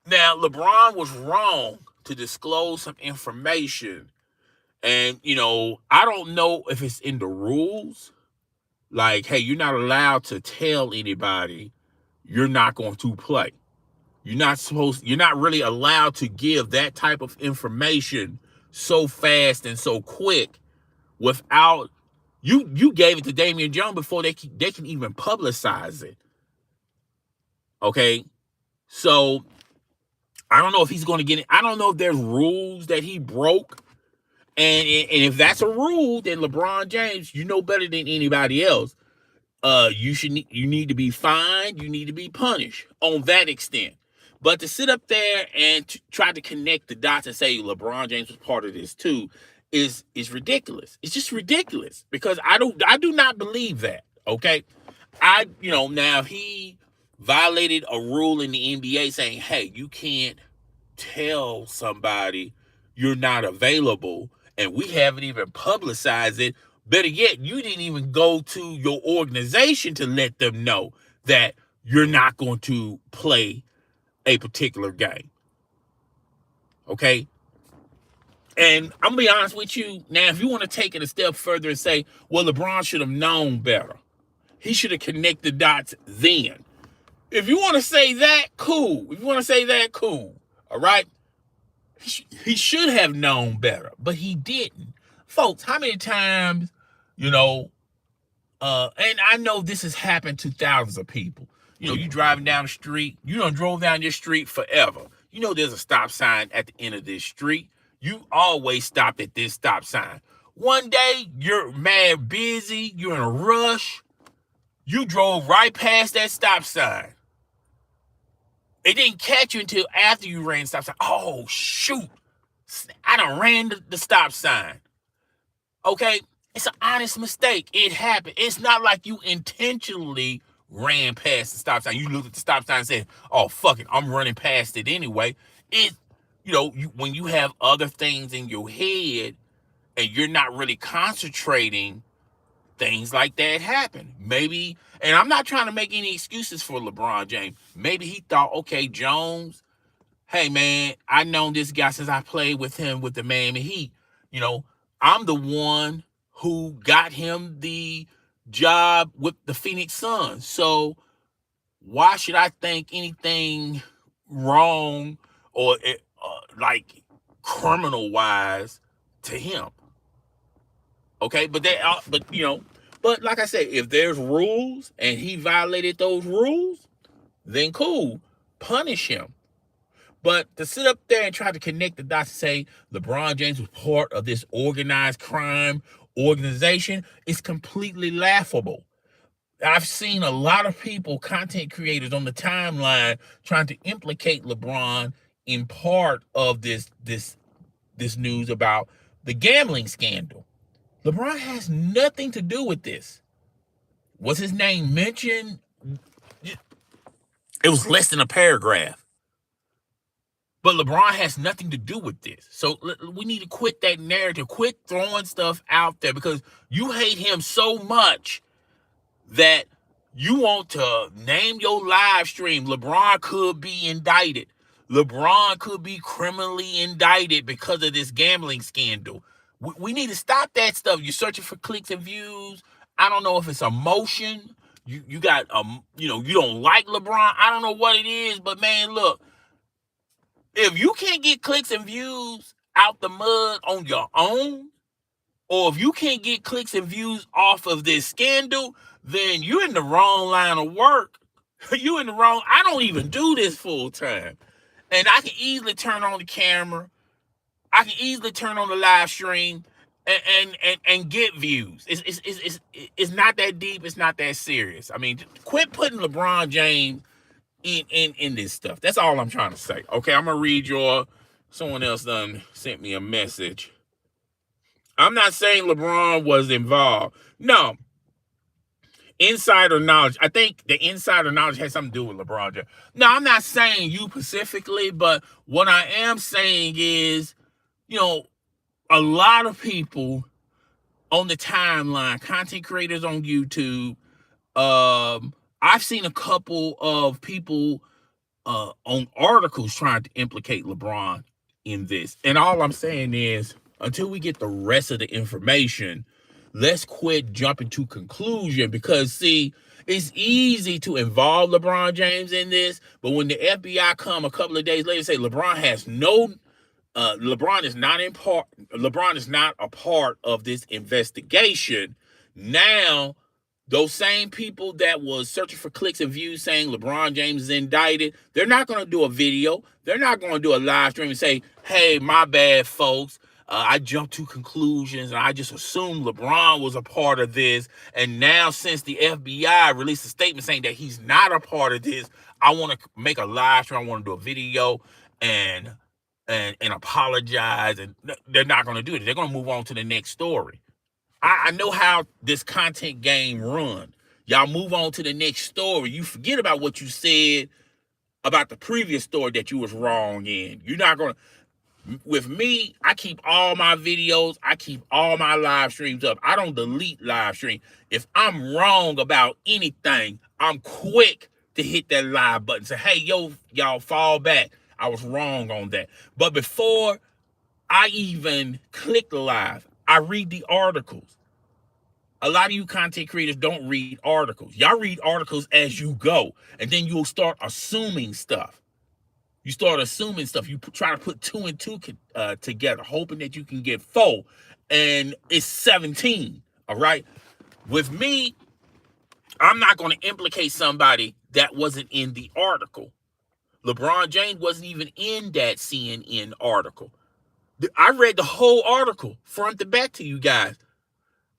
now LeBron was wrong to disclose some information. And, I don't know if it's in the rules. Like, hey, you're not allowed to tell anybody you're not going to play. You're not really allowed to give that type of information so fast and so quick without you gave it to Damian Jones before they can even publicize it. Okay? So, I don't know if he's going to get it. I don't know if there's rules that he broke. And if that's a rule, then LeBron James, you know better than anybody else. You need to be fined. You need to be punished on that extent. But to sit up there and try to connect the dots and say LeBron James was part of this too is ridiculous. It's just ridiculous because I do not believe that. Okay, now if he violated a rule in the NBA saying, hey, you can't tell somebody you're not available, and we haven't even publicized it. Better yet, you didn't even go to your organization to let them know that you're not going to play a particular game. Okay? And I'm going to be honest with you. Now, if you want to take it a step further and say, well, LeBron should have known better. He should have connected dots then. If you want to say that, cool. All right? He should have known better, but he didn't. Folks, how many times, and I know this has happened to thousands of people. You driving down the street, you done drove down this street forever. There's a stop sign at the end of this street. You always stopped at this stop sign. One day, you're mad busy, you're in a rush, you drove right past that stop sign. It didn't catch you until after you ran the stop sign. Oh, shoot. I done ran the stop sign. Okay? It's an honest mistake. It happened. It's not like you intentionally ran past the stop sign. You looked at the stop sign and said, oh, fuck it, I'm running past it anyway. When you have other things in your head and you're not really concentrating, things like that happen. Maybe, and I'm not trying to make any excuses for LeBron James. Maybe he thought, okay, Jones, hey man, I known this guy since I played with him with the Miami Heat. You know, I'm the one who got him the job with the Phoenix Suns. So why should I think anything wrong or like criminal wise to him? Okay, but but like I said, if there's rules and he violated those rules, then cool, punish him. But to sit up there and try to connect the dots and say LeBron James was part of this organized crime organization is completely laughable. I've seen a lot of people, content creators on the timeline, trying to implicate LeBron in part of this news about the gambling scandal. LeBron has nothing to do with this. Was his name mentioned? It was less than a paragraph. But LeBron has nothing to do with this. So we need to quit that narrative, quit throwing stuff out there, because you hate him so much that you want to name your live stream. LeBron could be indicted. LeBron could be criminally indicted because of this gambling scandal. We need to stop that stuff. You're searching for clicks and views. I don't know if it's emotion. You got you don't like LeBron. I don't know what it is, but man, look, if you can't get clicks and views out the mud on your own, or if you can't get clicks and views off of this scandal, then you're in the wrong line of work. You in the wrong. I don't even do this full time. And I can easily turn on the camera. I can easily turn on the live stream and get views. It's not that deep. It's not that serious. I mean, quit putting LeBron James in this stuff. That's all I'm trying to say. Okay, I'm gonna read someone else done sent me a message. I'm not saying LeBron was involved. No. Insider knowledge. I think the insider knowledge has something to do with LeBron James. No, I'm not saying you specifically, but what I am saying is, a lot of people on the timeline, content creators on YouTube, I've seen a couple of people on articles trying to implicate LeBron in this. And all I'm saying is, until we get the rest of the information, let's quit jumping to conclusion, because see, it's easy to involve LeBron James in this, but when the FBI come a couple of days later and say LeBron is not a part of this investigation, now those same people that was searching for clicks and views saying LeBron James is indicted, they're not going to do a video. They're not going to do a live stream and say, hey, my bad, folks. I jumped to conclusions and I just assumed LeBron was a part of this. And now since the FBI released a statement saying that he's not a part of this, I want to make a live stream. I want to do a video and apologize. And they're not going to do it. They're going to move on to the next story. I know how this content game run. Y'all move on to the next story. You forget about what you said about the previous story that you was wrong in. You're not going to. With me, I keep all my videos. I keep all my live streams up. I don't delete live stream. If I'm wrong about anything, I'm quick to hit that live button. Say, hey, y'all fall back. I was wrong on that. But before I even click the live, I read the articles. A lot of you content creators don't read articles. Y'all read articles as you go, and then you'll start assuming stuff. You start assuming stuff. You try to put 2 and 2 together, hoping that you can get 4, and it's 17. All right. With me, I'm not going to implicate somebody that wasn't in the article. LeBron James wasn't even in that CNN article. I read the whole article front to back to you guys.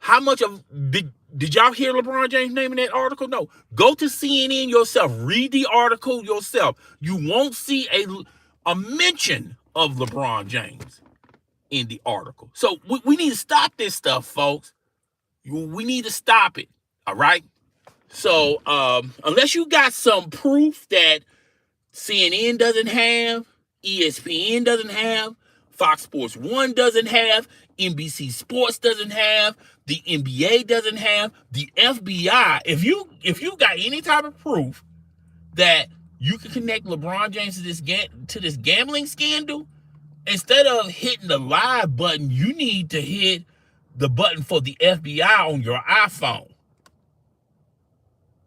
How much of did y'all hear LeBron James' name in that article? No. Go to CNN yourself. Read the article yourself. You won't see a mention of LeBron James in the article. So we need to stop this stuff, folks. We need to stop it. All right. So unless you got some proof that CNN doesn't have, ESPN doesn't have, Fox Sports 1 doesn't have, NBC Sports doesn't have, the NBA doesn't have, the FBI. If you got any type of proof that you can connect LeBron James to this gambling scandal, instead of hitting the live button, you need to hit the button for the FBI on your iPhone.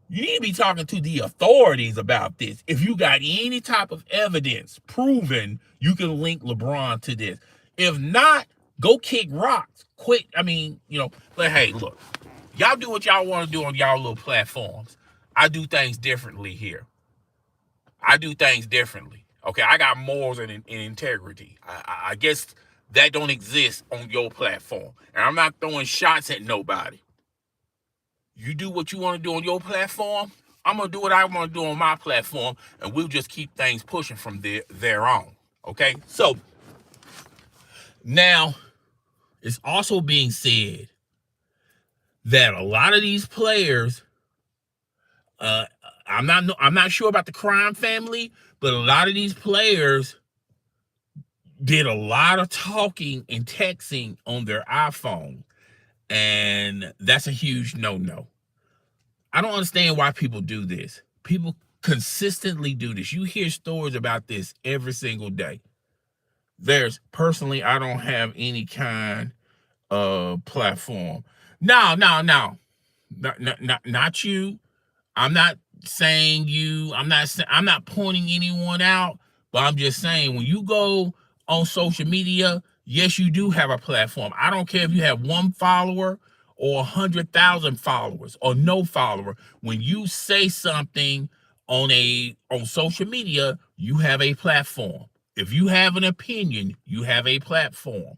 You need to be talking to the authorities about this. If you got any type of evidence proving you can link LeBron to this. If not, go kick rocks. Quit. But hey, look, y'all do what y'all want to do on y'all little platforms. I do things differently here. I do things differently. Okay, I got morals and integrity. I guess that don't exist on your platform. And I'm not throwing shots at nobody. You do what you want to do on your platform. I'm going to do what I want to do on my platform, and we'll just keep things pushing from there on. Okay? So, now, it's also being said that a lot of these players, I'm not sure about the crime family, but a lot of these players did a lot of talking and texting on their iPhone, and that's a huge no-no. I don't understand why people do this. People consistently do this. You hear stories about this every single day. Personally, I don't have any kind of platform. No, not you. I'm not saying you. I'm not pointing anyone out, but I'm just saying when you go on social media, yes, you do have a platform. I don't care if you have 1 follower or 100,000 followers or no follower. When you say something on social media, you have a platform. If you have an opinion, you have a platform.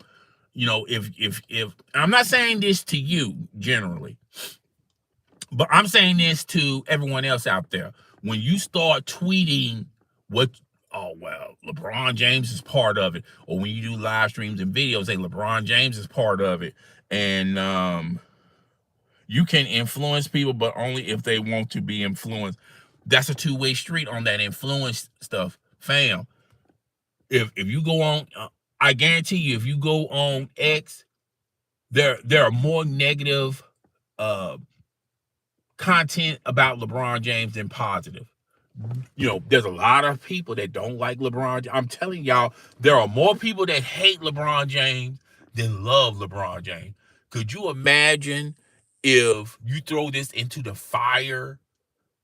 If I'm not saying this to you generally, but I'm saying this to everyone else out there. When you start tweeting LeBron James is part of it, or when you do live streams and videos, say LeBron James is part of it, and you can influence people, but only if they want to be influenced. That's a two-way street on that influence stuff, fam. If you go on, I guarantee you, if you go on X, there are more negative content about LeBron James than positive. There's a lot of people that don't like LeBron. I'm telling y'all, there are more people that hate LeBron James than love LeBron James. Could you imagine if you throw this into the fire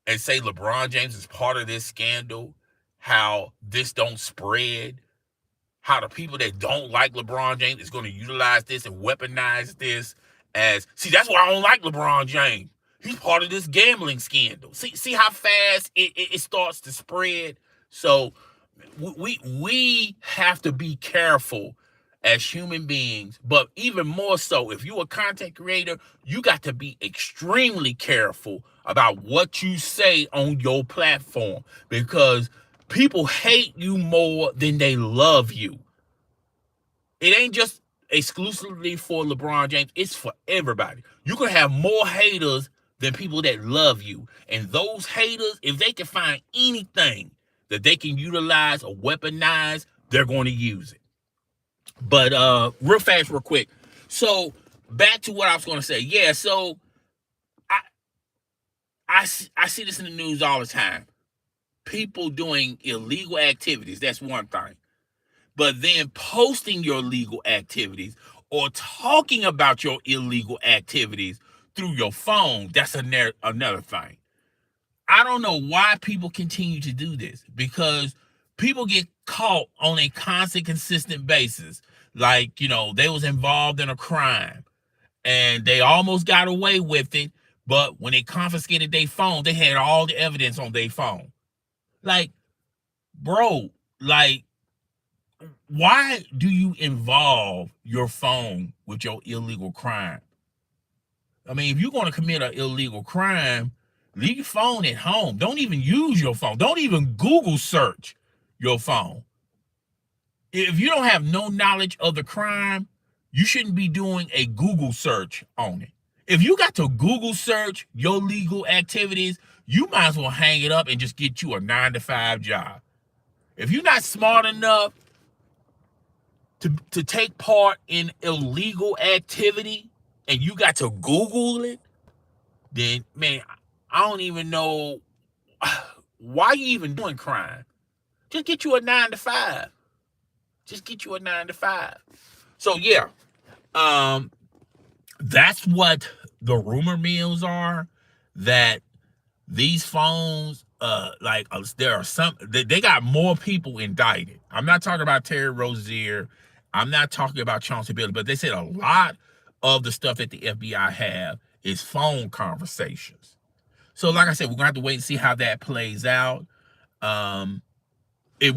and say LeBron James is part of this scandal, how this don't spread, how the people that don't like LeBron James is going to utilize this and weaponize this that's why I don't like LeBron James. He's part of this gambling scandal. See how fast it starts to spread? So we have to be careful as human beings, but even more so, if you're a content creator, you got to be extremely careful about what you say on your platform, because people hate you more than they love you. It ain't just exclusively for LeBron James. It's for everybody. You can have more haters than people that love you. And those haters, if they can find anything that they can utilize or weaponize, they're going to use it. But real fast, real quick. So back to what I was going to say. Yeah, so I see this in the news all the time. People doing illegal activities, that's one thing. But then posting your illegal activities or talking about your illegal activities through your phone, that's another thing. I don't know why people continue to do this, because people get caught on a constant, consistent basis. Like, they was involved in a crime and they almost got away with it, but when they confiscated their phone, they had all the evidence on their phone. Like, bro, why do you involve your phone with your illegal crime? I mean, if you're going to commit an illegal crime, leave your phone at home. Don't even use your phone. Don't even Google search your phone. If you don't have no knowledge of the crime, you shouldn't be doing a Google search on it. If you got to Google search your legal activities, you might as well hang it up and just get you a 9-to-5 job. If you're not smart enough to take part in illegal activity and you got to Google it, then man, I don't even know why you even doing crime. Just get you a 9 to 5. Just get you a 9 to 5. So yeah, um, that's what the rumor mills are. That these phones, there are some, they got more people indicted. I'm not talking about Terry Rozier. I'm not talking about Chauncey Billups, but they said a lot of the stuff that the FBI have is phone conversations. So, like I said, we're gonna have to wait and see how that plays out. Um, it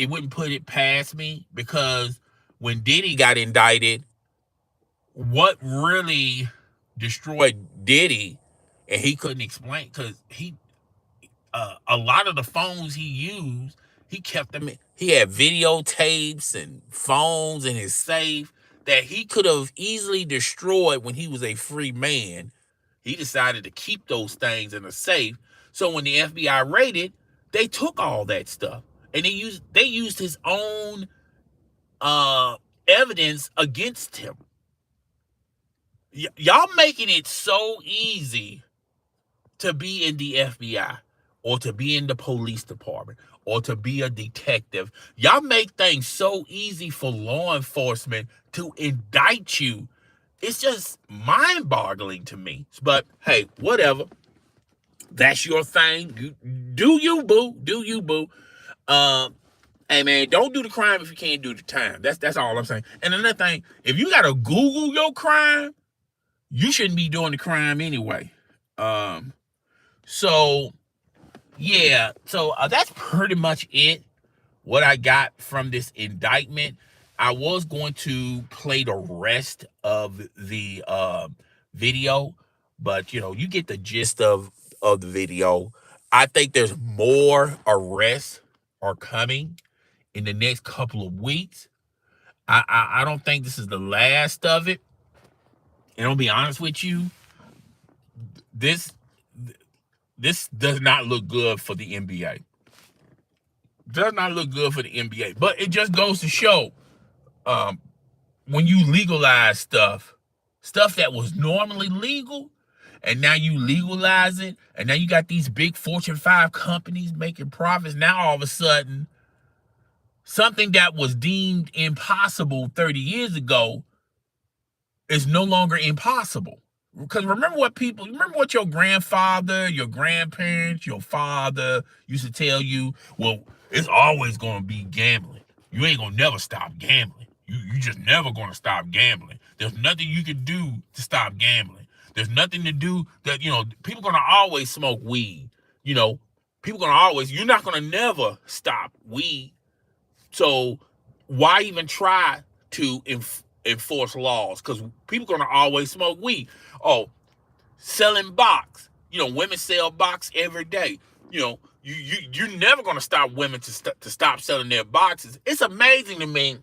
wouldn't put it past me because when Diddy got indicted, what really destroyed Diddy, and he couldn't explain because a lot of the phones he used, he kept them. He had videotapes and phones in his safe that he could have easily destroyed when he was a free man. He decided to keep those things in a safe. So when the FBI raided, they took all that stuff and they used his own evidence against him. Y'all making it so easy to be in the FBI or to be in the police department or to be a detective. Y'all make things so easy for law enforcement to indict you. It's just mind-boggling to me. But hey, whatever. That's your thing. Do you, boo. Do you, boo. Hey man, don't do the crime if you can't do the time. That's all I'm saying. And another thing, if you gotta Google your crime, you shouldn't be doing the crime anyway. So yeah, so that's pretty much it. What I got from this indictment. I was going to play the rest of the video, but you get the gist of the video. I think there's more arrests are coming in the next couple of weeks. I don't think this is the last of it. And I'll be honest with you, this this does not look good for the NBA. Does not look good for the NBA. But it just goes to show, when you legalize stuff that was normally legal, and now you legalize it, and now you got these big Fortune 5 companies making profits. Now all of a sudden, something that was deemed impossible 30 years ago is no longer impossible. Because remember what your grandfather, your grandparents, your father used to tell you? Well, it's always going to be gambling. You ain't going to never stop gambling. You just never going to stop gambling. There's nothing you can do to stop gambling. There's nothing to do that, people going to always smoke weed. People going to always, you're not going to never stop weed. So why even try to enforce laws? Because people going to always smoke weed. Oh, selling box. Women sell box every day. You're never going to stop women to stop selling their boxes. It's amazing to me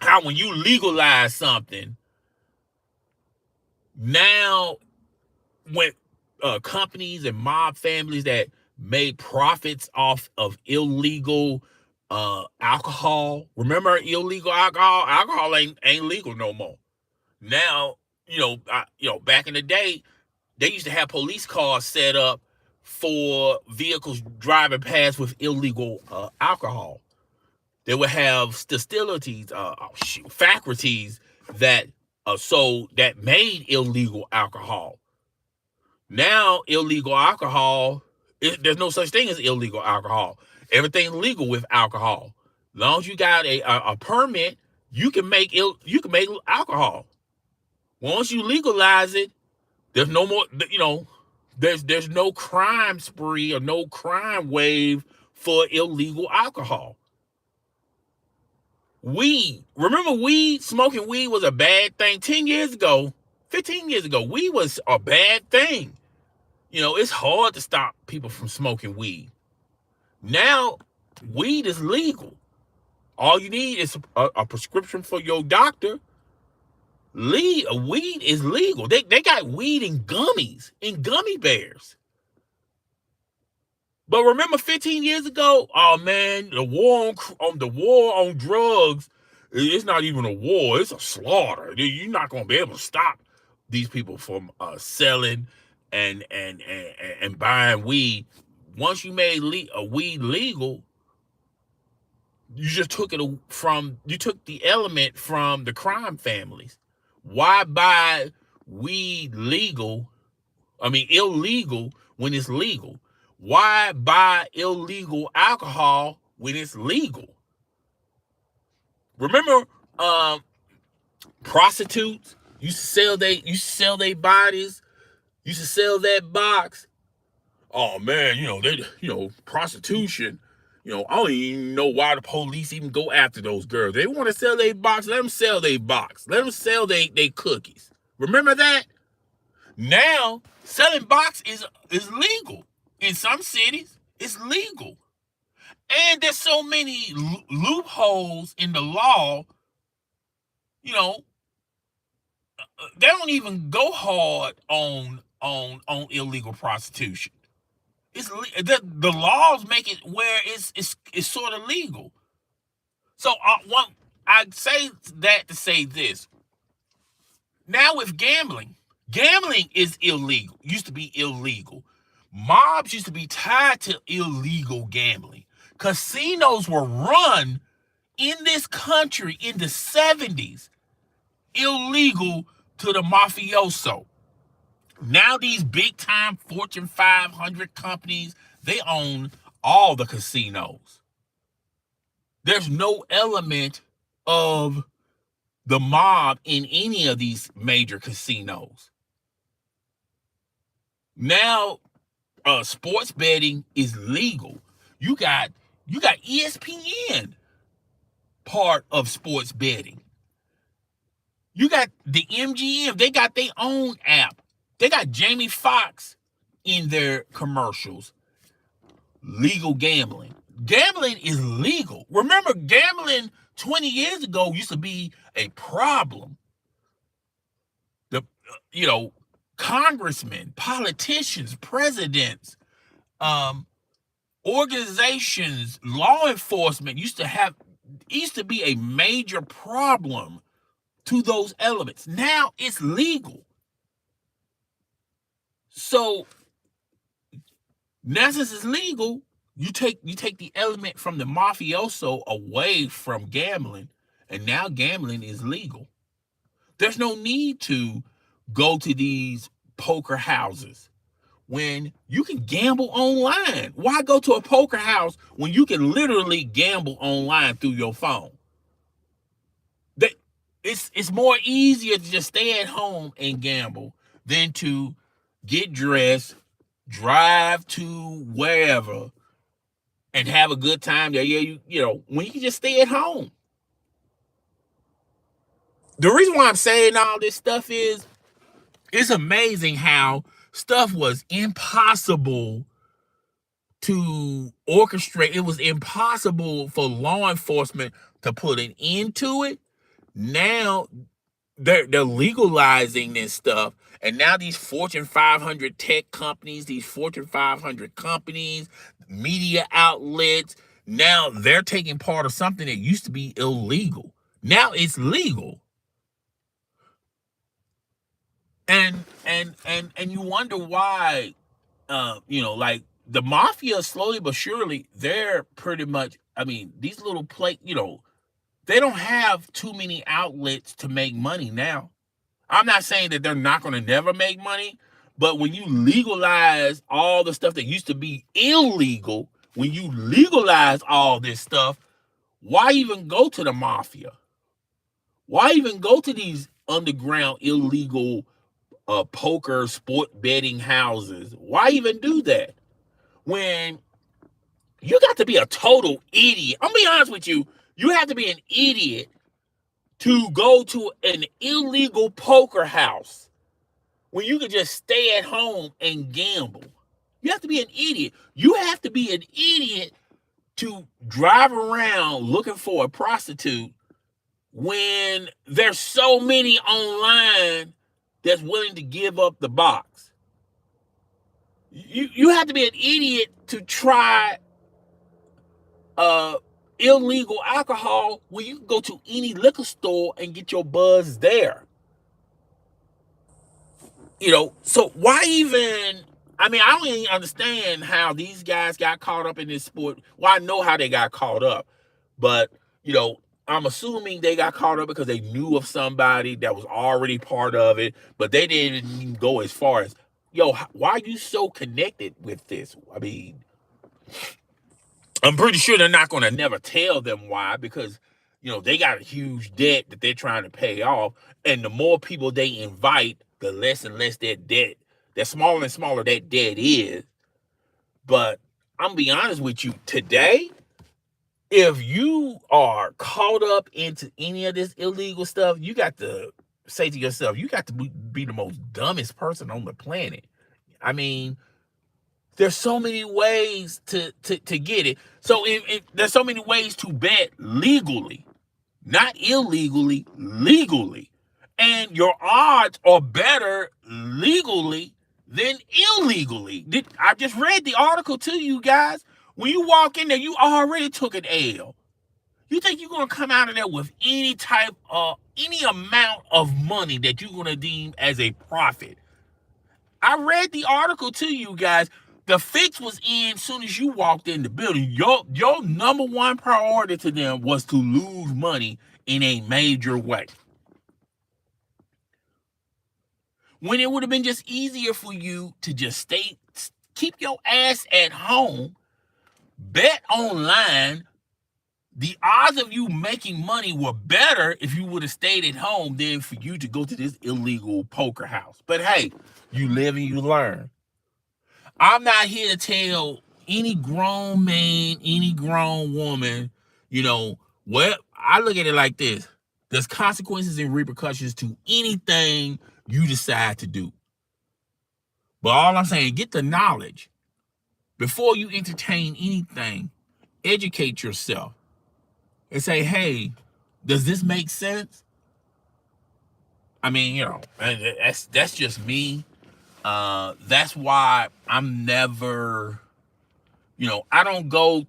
how when you legalize something, now when companies and mob families that made profits off of illegal alcohol. Remember illegal alcohol? Alcohol ain't legal no more. Now, back in the day, they used to have police cars set up for vehicles driving past with illegal alcohol. They would have distilleries, faculties that that made illegal alcohol. Now, illegal alcohol, there's no such thing as illegal alcohol. Everything's legal with alcohol. As long as you got a permit, you can make alcohol. Once you legalize it, there's no more. There's no crime spree or no crime wave for illegal alcohol. Weed. Remember weed? Smoking weed was a bad thing 10 years ago, 15 years ago. Weed was a bad thing. It's hard to stop people from smoking weed. Now, weed is legal. All you need is a prescription for your doctor. Weed is legal. They got weed in gummies, in gummy bears. But remember 15 years ago, oh man, the war on drugs, It's not even a war, it's a slaughter. You're not going to be able to stop these people from selling and buying weed. Once you made weed legal, you just took the element from the crime families. Why buy weed illegal when it's legal? Why buy illegal alcohol when it's legal? Remember, prostitutes used to sell their bodies, used to sell that box. Oh man, prostitution. I don't even know why the police even go after those girls. They want to sell their box, let them sell their box. Let them sell their cookies. Remember that? Now, selling box is legal. In some cities, it's legal. And there's so many loopholes in the law, you know, they don't even go hard on illegal prostitution. The laws make it where it's sort of legal. So I say that to say this. Now with gambling is illegal. Used to be illegal. Mobs used to be tied to illegal gambling. Casinos were run in this country in the 70s illegal to the mafioso. Now these big time Fortune 500 companies, they own all the casinos. There's no element of the mob in any of these major casinos. Now sports betting is legal. You got ESPN part of sports betting. You got the MGM, they got their own app. They got Jamie Foxx in their commercials. Legal gambling. Gambling is legal. Remember, gambling 20 years ago used to be a problem. Congressmen, politicians, presidents, organizations, law enforcement used to be a major problem to those elements. Now it's legal. So now since it's legal, you take the element from the mafioso away from gambling, and now gambling is legal. There's no need to go to these poker houses when you can gamble online. Why go to a poker house when you can literally gamble online through your phone? It's more easier to just stay at home and gamble than to get dressed, drive to wherever, and have a good time there. When you can just stay at home. The reason why I'm saying all this stuff is it's amazing how stuff was impossible to orchestrate. It was impossible for law enforcement to put an end to it. Now they're legalizing this stuff, and now these Fortune 500 tech companies, these Fortune 500 companies, media outlets, now they're taking part of something that used to be illegal. Now it's legal. And you wonder why, like the mafia, slowly but surely, they're pretty much, these little they don't have too many outlets to make money now. I'm not saying that they're not going to never make money, but when you legalize all the stuff that used to be illegal, when you legalize all this stuff, why even go to the mafia? Why even go to these underground illegal poker sport betting houses? Why even do that? When you got to be a total idiot. I'm gonna be honest with you. You have to be an idiot to go to an illegal poker house when you can just stay at home and gamble. You have to be an idiot. You have to be an idiot to drive around looking for a prostitute when there's so many online that's willing to give up the box. You have to be an idiot to try illegal alcohol when you can go to any liquor store and get your buzz there. So why even, I mean, I don't even understand how these guys got caught up in this sport. Well, I know how they got caught up, but you know, I'm assuming they got caught up because they knew of somebody that was already part of it, but they didn't even go as far as, why are you so connected with this? I mean, I'm pretty sure they're not going to never tell them why, because they got a huge debt that they're trying to pay off, and the more people they invite, the less and less that debt, the smaller and smaller that debt is. But I'm gonna be honest with you, today, if you are caught up into any of this illegal stuff, you got to say to yourself, you got to be the most dumbest person on the planet. I mean, there's so many ways to get it. So there's so many ways to bet legally, not illegally, legally. And your odds are better legally than illegally. I just read the article to you guys. When you walk in there, you already took an L. You think you're going to come out of there with any amount of money that you're going to deem as a profit? I read the article to you guys. The fix was in as soon as you walked in the building. Your number one priority to them was to lose money in a major way. When it would have been just easier for you to just keep your ass at home, bet online. The odds of you making money were better if you would have stayed at home than for you to go to this illegal poker house. But hey, you live and you learn. I'm not here to tell any grown man, any grown woman, I look at it like this. There's consequences and repercussions to anything you decide to do. But all I'm saying, get the knowledge. Before you entertain anything, educate yourself and say, hey, does this make sense? I mean, that's just me. That's why I'm never, I don't go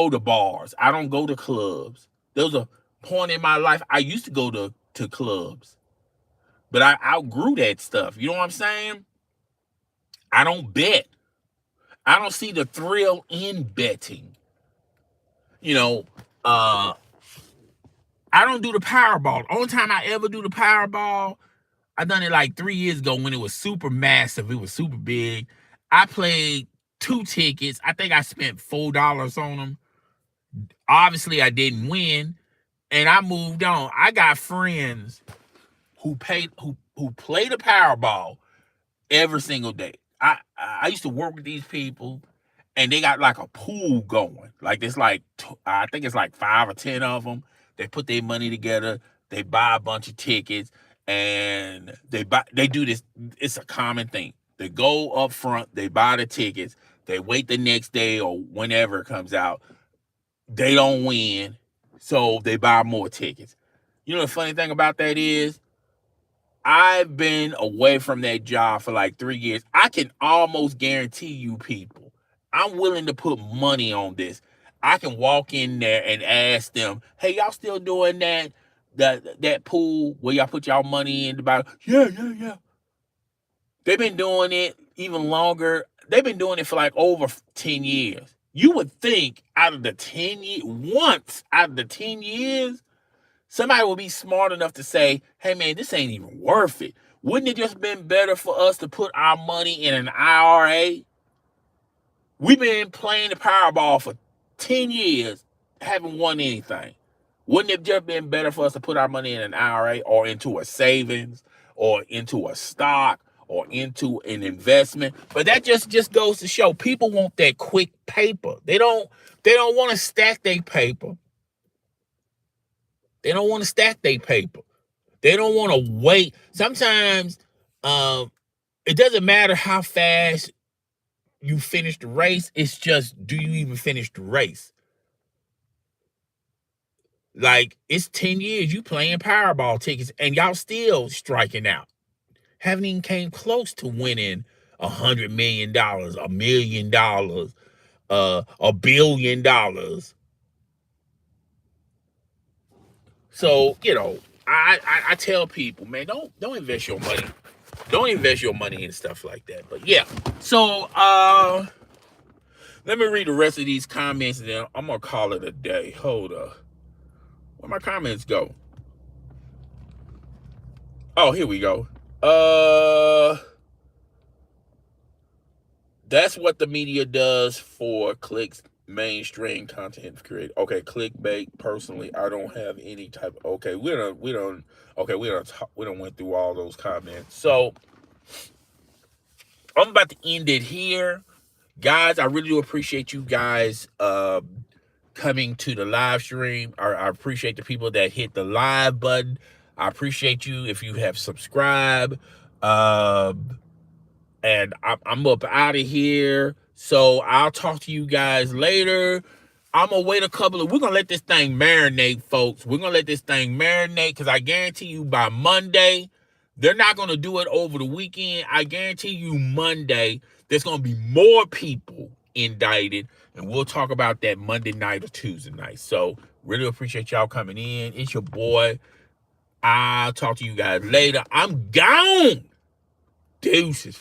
to bars. I don't go to clubs. There was a point in my life I used to go to clubs, but I outgrew that stuff. You know what I'm saying? I don't bet. I don't see the thrill in betting. I don't do the Powerball. The only time I ever do the Powerball, I done it like 3 years ago when it was super massive. It was super big. I played 2 tickets. I think I spent $4 on them. Obviously, I didn't win, and I moved on. I got friends who play the Powerball every single day. I used to work with these people, and they got like a pool going. Like it's like, I think it's like 5 or 10 of them. They put their money together. They buy a bunch of tickets, and they do this. It's a common thing. They go up front. They buy the tickets. They wait the next day or whenever it comes out. They don't win, so they buy more tickets. The funny thing about that is, I've been away from that job for like 3 years. I can almost guarantee you people, I'm willing to put money on this. I can walk in there and ask them, hey, y'all still doing that pool where y'all put y'all money in? Yeah. They've been doing it even longer. They've been doing it for like over 10 years. You would think out of the 10 years, once out of the 10 years, somebody will be smart enough to say, hey, man, this ain't even worth it. Wouldn't it just been better for us to put our money in an IRA? We've been playing the Powerball for 10 years, haven't won anything. Wouldn't it just been better for us to put our money in an IRA or into a savings or into a stock or into an investment? But that just goes to show people want that quick paper. They don't want to stack their paper. They don't want to stack their paper. They don't want to wait. Sometimes it doesn't matter how fast you finish the race. It's just, do you even finish the race? Like, it's 10 years you playing Powerball tickets and y'all still striking out. Haven't even came close to winning $100 million, $1 million, $1 billion. So, I tell people, man, don't invest your money. Don't invest your money in stuff like that. But yeah. So let me read the rest of these comments and then I'm gonna call it a day. Hold up. Where my comments go? Oh, here we go. That's what the media does for clicks, mainstream content create. Okay, clickbait. Personally, I don't have any type. Okay, we don't went through all those comments. So I'm about to end it here, guys. I really do appreciate you guys coming to the live stream. I appreciate the people that hit the live button. I appreciate you if you have subscribed. And I'm up out of here. So I'll talk to you guys later. I'm gonna wait we're gonna let this thing marinate, folks. We're gonna let this thing marinate because I guarantee you by Monday, they're not gonna do it over the weekend. I guarantee you Monday, there's gonna be more people indicted, and we'll talk about that Monday night or Tuesday night. So really appreciate y'all coming in. It's your boy. I'll talk to you guys later. I'm gone. Deuces.